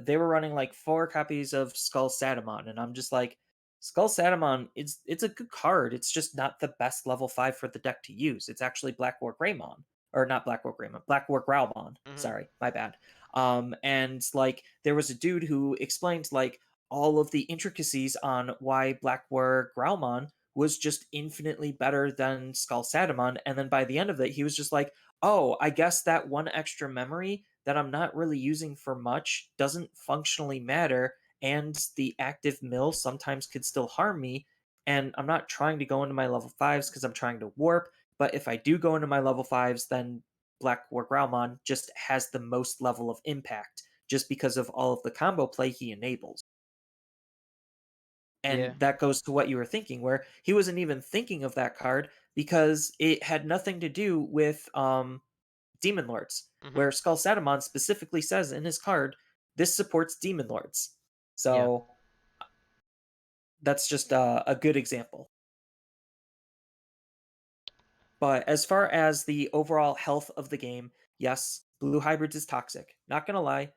they were running like 4 copies of Skull Satamon. And I'm just like, Skull Satamon, it's a good card. It's just not the best level 5 for the deck to use. It's actually Black War Greymon. Or not Black War Greymon, Black War Growlmon. Hmm. Sorry, my bad. And like there was a dude who explained like all of the intricacies on why Black War Growlmon was just infinitely better than Skull Satamon. And then by the end of it, he was just like, oh, I guess that one extra memory that I'm not really using for much doesn't functionally matter. And the active mill sometimes could still harm me. And I'm not trying to go into my level 5s because I'm trying to warp. But if I do go into my level 5s, then Black War Growlmon just has the most level of impact just because of all of the combo play he enables. Yeah. And that goes to what you were thinking, where he wasn't even thinking of that card because it had nothing to do with Demon Lords, Hmm. where Skull Satamon specifically says in his card, this supports Demon Lords. Yeah. So that's just a good example. But as far as the overall health of the game, yes, Blue Hybrids is toxic. Not gonna lie.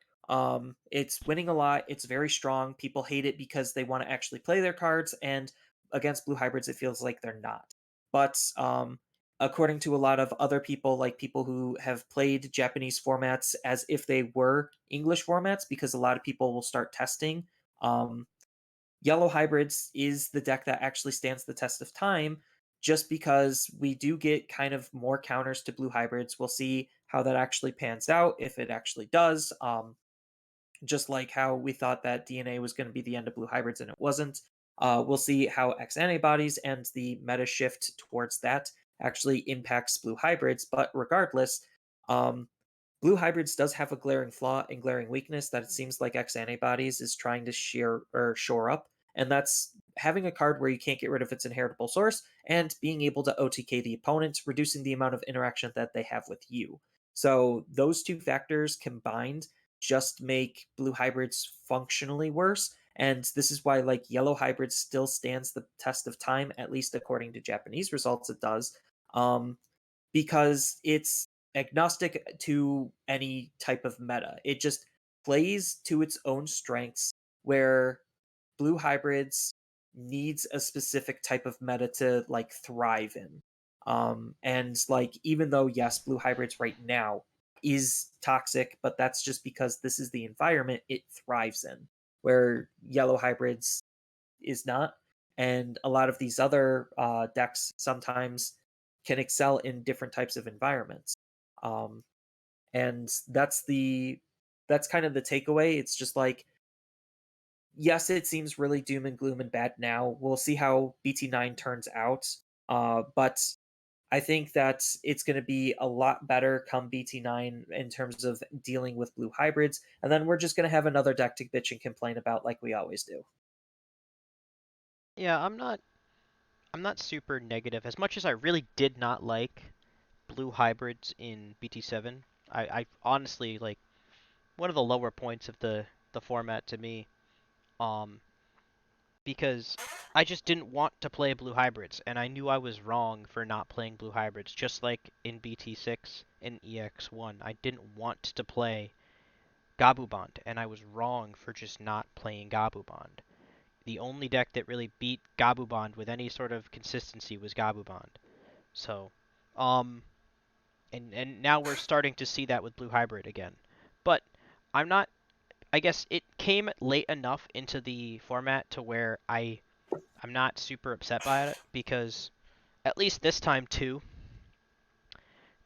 It's winning a lot. It's very strong. People hate it because they want to actually play their cards, and against Blue Hybrids, it feels like they're not. But according to a lot of other people, like people who have played Japanese formats as if they were English formats, because a lot of people will start testing. Um, Yellow Hybrids is the deck that actually stands the test of time just because we do get kind of more counters to Blue Hybrids. We'll see how that actually pans out, if it actually does. Just like how we thought that DNA was going to be the end of Blue Hybrids and it wasn't. We'll see how X antibodies and the meta shift towards that actually impacts Blue Hybrids. But regardless, um, Blue Hybrids does have a glaring flaw and glaring weakness that it seems like X Antibodies is trying to shear or shore up, and that's having a card where you can't get rid of its inheritable source and being able to OTK the opponent, reducing the amount of interaction that they have with you. So those two factors combined just make Blue Hybrids functionally worse. And this is why like Yellow Hybrids still stands the test of time, at least according to Japanese results, it does. Um, because it's agnostic to any type of meta. It just plays to its own strengths, where blue hybrids needs a specific type of meta to like thrive in. And like even though yes, blue hybrids right now is toxic, but that's just because this is the environment it thrives in, where yellow hybrids is not. And a lot of these other decks sometimes can excel in different types of environments. Um, and that's kind of the takeaway. It's just like yes, it seems really doom and gloom and bad now. We'll see how BT9 turns out. But I think that it's going to be a lot better come BT9 in terms of dealing with blue hybrids. And then we're just going to have another deck to bitch and complain about like we always do. Yeah, I'm not super negative. As much as I really did not like blue hybrids in BT7, I honestly like one of the lower points of the format to me. Um, because I just didn't want to play blue hybrids, and I knew I was wrong for not playing blue hybrids. Just like in BT6 and EX1, I didn't want to play Gabubond, and I was wrong for just not playing Gabubond. The only deck that really beat Gabubond with any sort of consistency was Gabubond. So, um, and now we're starting to see that with blue hybrid again. But I'm not. I guess it came late enough into the format to where I'm not super upset by it because at least this time too,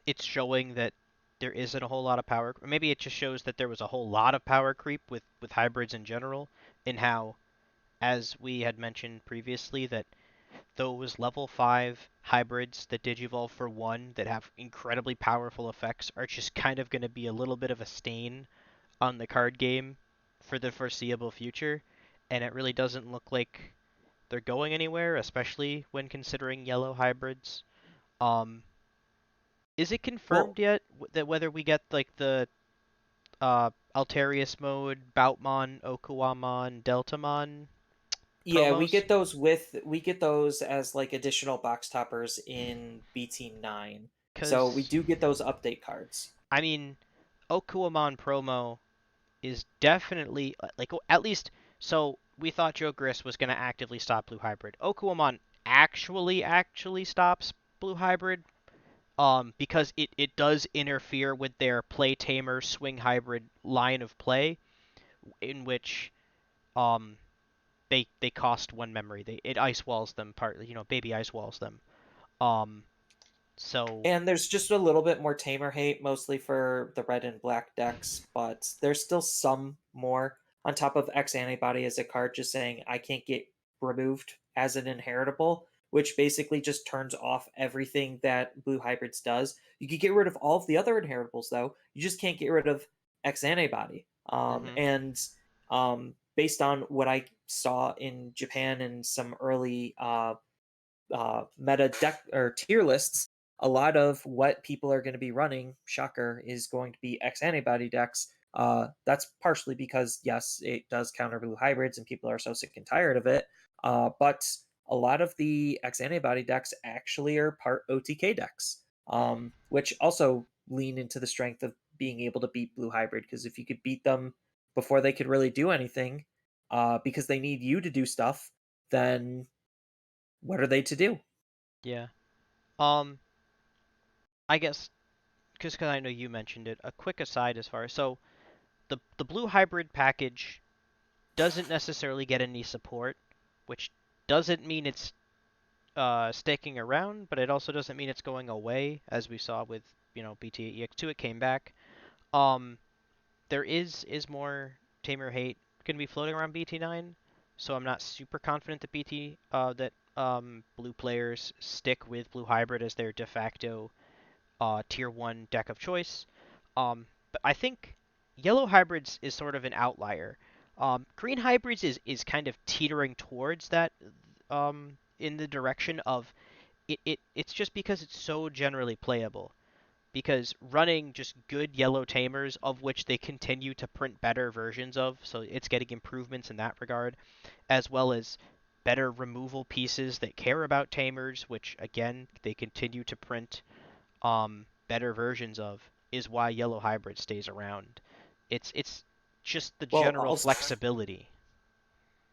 it's showing that there isn't a whole lot of power. Maybe it just shows that there was a whole lot of power creep with hybrids in general, and how, as we had mentioned previously, that those level 5 hybrids that digivolve for 1 that have incredibly powerful effects are just kind of going to be a little bit of a stain on the card game for the foreseeable future, and it really doesn't look like they're going anywhere, especially when considering yellow hybrids. Um, is it Well, confirmed yet that whether we get like the Altarius mode, Boutmon, Okuamon, Deltamon yeah, promos? we get those as like additional box toppers in BT9. So we Because do get those update cards. I mean, Okuamon promo is definitely like at least so we thought Joe Gris was going to actively stop blue hybrid. Okuamon actually stops blue hybrid because it does interfere with their play tamer swing hybrid line of play in which um they cost 1 memory. It ice walls them partly, baby ice walls them. Um so And there's just a little bit more tamer hate, mostly for the red and black decks, but there's still some more on top of X antibody as a card just saying I can't get removed as an inheritable, which basically just turns off everything that blue hybrids does. You could get rid of all of the other inheritables though. You just can't get rid of X antibody. mhm. Based on what I saw in Japan and some early meta deck or tier lists, a lot of what people are going to be running, shocker, is going to be X antibody decks. That's partially because, yes, it does counter blue hybrids and people are so sick and tired of it. But a lot of the X antibody decks actually are part OTK decks, which also lean into the strength of being able to beat blue hybrid. Because if you could beat them before they could really do anything, because they need you to do stuff, then what are they to do? Yeah. Um I guess because I know you mentioned it, a quick aside as far as so the blue hybrid package doesn't necessarily get any support, which doesn't mean it's sticking around, but it also doesn't mean it's going away, as we saw with BT8 EX2. It came back. Um, there is more Tamer hate going to be floating around BT9, so I'm not super confident that blue players stick with blue hybrid as their de facto tier 1 deck of choice. But I think yellow hybrids is sort of an outlier. Green hybrids is kind of teetering towards that in the direction of it's just because it's so generally playable. Because running just good yellow tamers, of which they continue to print better versions of, so it's getting improvements in that regard, as well as better removal pieces that care about tamers, which again they continue to print better versions of, is why yellow hybrid stays around. It's just the Well, general also, flexibility.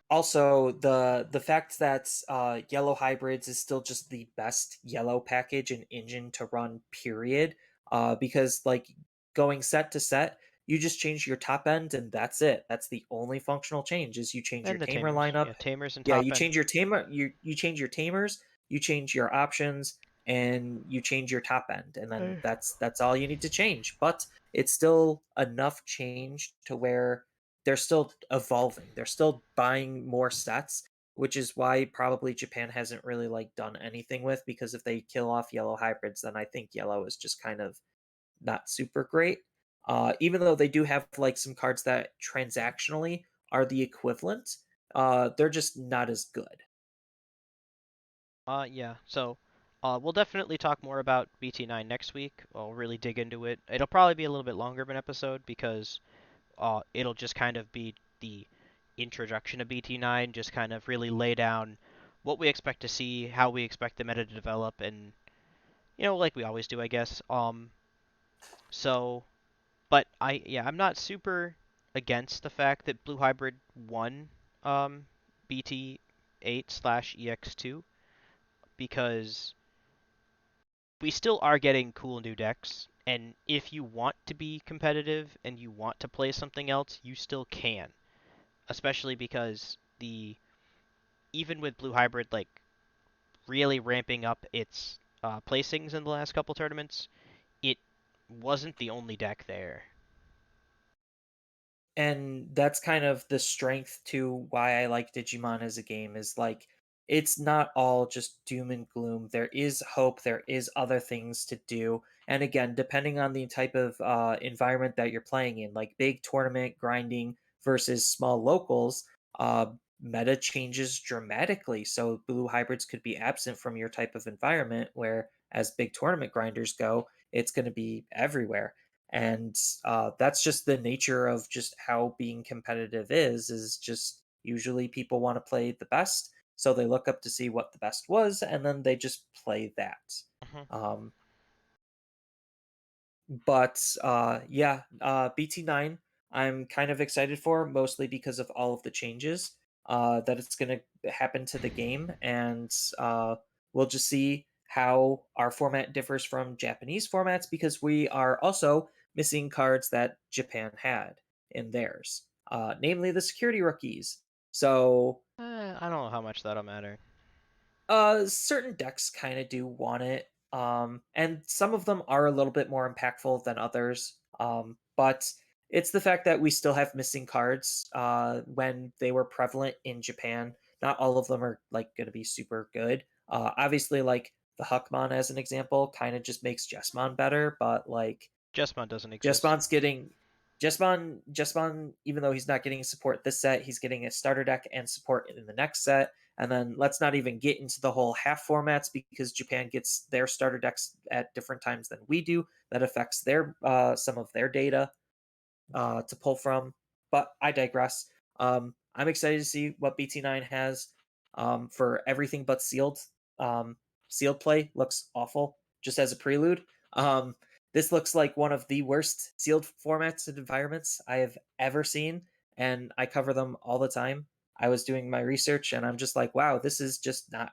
Also, the fact that yellow hybrids is still just the best yellow package and engine to run, period. Because like going set to set, you just change your top end and that's it. That's the only functional change is you change your And the tamer tamers. lineup. Yeah, tamers and Yeah, top you end. change your tamer, you change your tamers, you change your options, and you change your top end, and then Uh, that's all you need to change. But it's still enough change to where they're still evolving. They're still buying more sets, which is why probably Japan hasn't really like done anything with because if they kill off yellow hybrids, then I think yellow is just kind of not super great. Even though they do have like some cards that transactionally are the equivalent, they're just not as good. yeah. So, we'll definitely talk more about BT9 next week. I'll really dig into it. It'll probably be a little bit longer of an episode because it'll just kind of be the introduction of BT9, just kind of really lay down what we expect to see, how we expect the meta to develop, and like we always do, I guess. So, but I'm not super against the fact that Blue Hybrid won BT08 slash EX2 because we still are getting cool new decks. And if you want to be competitive and you want to play something else, you still can. Especially because the even with Blue Hybrid like really ramping up its placings in the last couple tournaments, it wasn't the only deck there. And that's kind of the strength to why I like Digimon as a game is like it's not all just doom and gloom. There is hope, there is other things to do. And again, depending on the type of environment that you're playing in, like big tournament grinding versus small locals, uh, meta changes dramatically. So blue hybrids could be absent from your type of environment where as big tournament grinders go, it's going to be everywhere. And that's just the nature of just how being competitive is just usually people want to play the best, so they look up to see what the best was and then they just play that. Mhm. um, but yeah, BT9 I'm kind of excited for, mostly because of all of the changes that it's going to happen to the game. And we'll just see how our format differs from Japanese formats because we are also missing cards that Japan had in theirs, namely the security rookies. So I don't know how much that'll matter. certain decks kind of do want it. And some of them are a little bit more impactful than others. But it's the fact that we still have missing cards when they were prevalent in Japan. Not all of them are like going to be super good. Obviously, like the Huckmon as an example, kind of just makes Jesmon better. But like Jesmon doesn't exist. Jesmon's getting Jesmon, even though he's not getting support this set, he's getting a starter deck and support in the next set. And then let's not even get into the whole half formats because Japan gets their starter decks at different times than we do. That affects their some of their data to pull from. But I digress. I'm excited to see what BT9 has for everything but sealed. Um, Sealed play looks awful just as a prelude. Um, this looks like one of the worst sealed formats and environments I have ever seen, and I cover them all the time. I was doing my research and I'm just like, wow, this is just not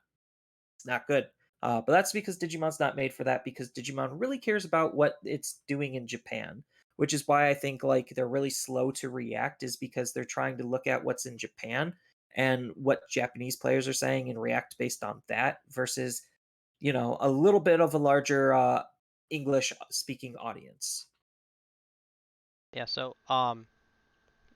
good. But that's because Digimon's not made for that because Digimon really cares about what it's doing in Japan, which is why I think like they're really slow to react is because they're trying to look at what's in Japan and what Japanese players are saying and react based on that versus, a little bit of a larger English speaking audience. Yeah, so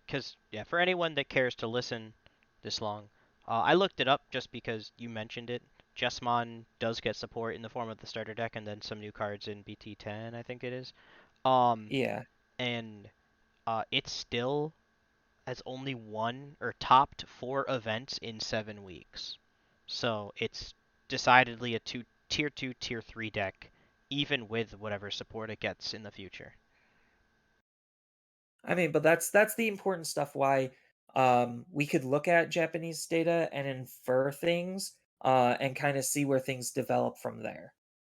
because yeah, for anyone that cares to listen this long, I looked it up just because you mentioned it. Jesmon does get support in the form of the starter deck and then some new cards in BT10, I think it is. Um, Yeah. and it still has only won or topped 4 events in 7 weeks. So it's decidedly a tier 2, tier 3 deck, even with whatever support it gets in the future. I mean, but that's the important stuff why we could look at Japanese data and infer things and kind of see where things develop from there.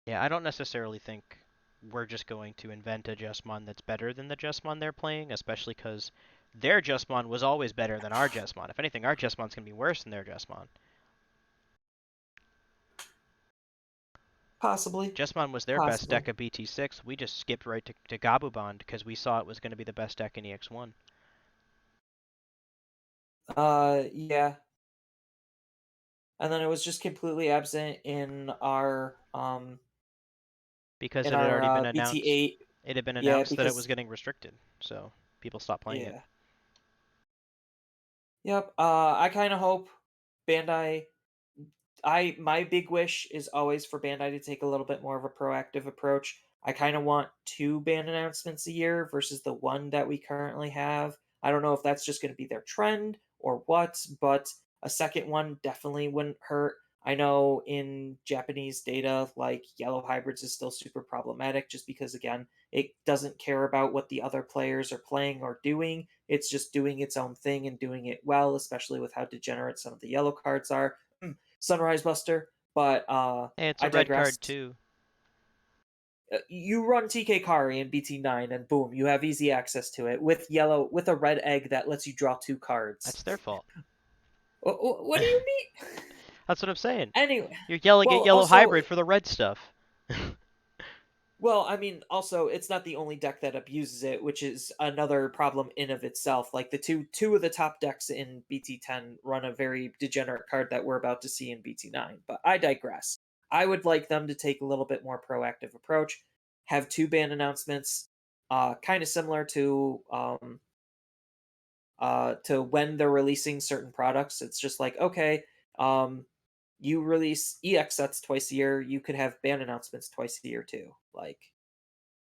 Yeah, I don't necessarily think we're just going to invent a Jesmon that's better than the Jesmon they're playing, especially because Their Jesmon was always better than our Jesmon. If anything, our Jesmon's gonna be worse than their Jesmon. Possibly, Jesmon was their best possibly. deck of BT6. We just skipped right to Gabubond because we saw it was going to be the best deck in EX1 Yeah, and then it was just completely absent because in it had our already been announced. BT8. It had been Yeah, announced that it was because getting restricted, so people stopped playing it. yeah, yep. I kind of hope Bandai. I my big wish is always for Bandai to take a little bit more of a proactive approach. I kind of want two band announcements a year versus the one that we currently have. I don't know if that's just going to be their trend or what, but a second one definitely wouldn't hurt. I know in Japanese data, like yellow hybrids is still super problematic just because, again, it doesn't care about what the other players are playing or doing. It's just doing its own thing and doing it well, especially with how degenerate some of the yellow cards are. Sunrise Buster, but Hey, it's I a red digress. card too. You run TK Kari in BT9, and boom, you have easy access to it with yellow with a red egg that lets you draw two cards. That's their fault. What do you mean? That's what I'm saying. Anyway, You're yelling at well, yellow also, hybrid for the red stuff. well, I mean, also, it's not the only deck that abuses it, which is another problem in of itself. Like the two of the top decks in BT10 run a very degenerate card that we're about to see in BT9. But I digress. I would like them to take a little bit more proactive approach, have two ban announcements, kind of similar to when they're releasing certain products. It's just like, okay, um, you release EX sets twice a year, you could have ban announcements twice a year too. Like,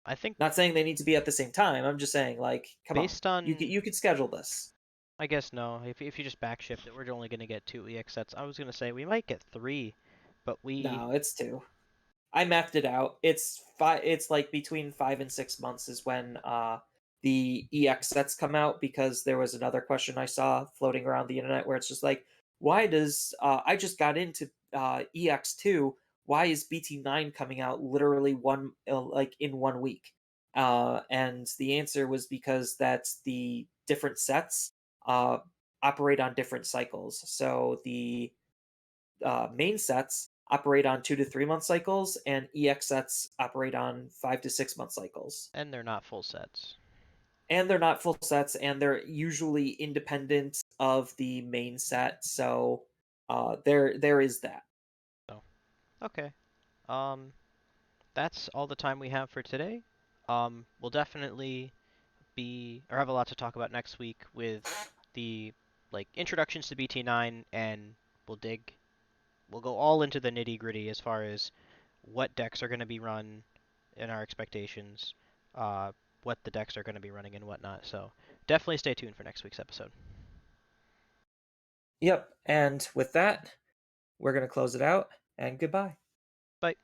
I think not saying they need to be at the same time. I'm just saying, like, come on, based on, you could schedule this. I guess no. If you just backshift it, we're only going to get 2 EX sets. I was going to say we might get 3, but we No, it's two. I mapped it out. It's five. It's like between 5 and 6 months is when the EX sets come out, because there was another question I saw floating around the internet where it's just like, why does I just got into EX2? Why is BT9 coming out literally one like in 1 week? And the answer was because that's the different sets uh, operate on different cycles. So the main sets operate on 2 to 3 month cycles, and EX sets operate on 5 to 6 month cycles. and they're not full sets. And they're not full sets, and they're usually independent of the main set. So there is that. So, okay. Um that's all the time we have for today. We'll definitely be or have a lot to talk about next week with the like introductions to BT9 and we'll dig we'll go all into the nitty-gritty as far as what decks are going to be run and our expectations, uh, what the decks are going to be running and whatnot. So definitely stay tuned for next week's episode. Yep. And with that, we're going to close it out, and goodbye. Bye.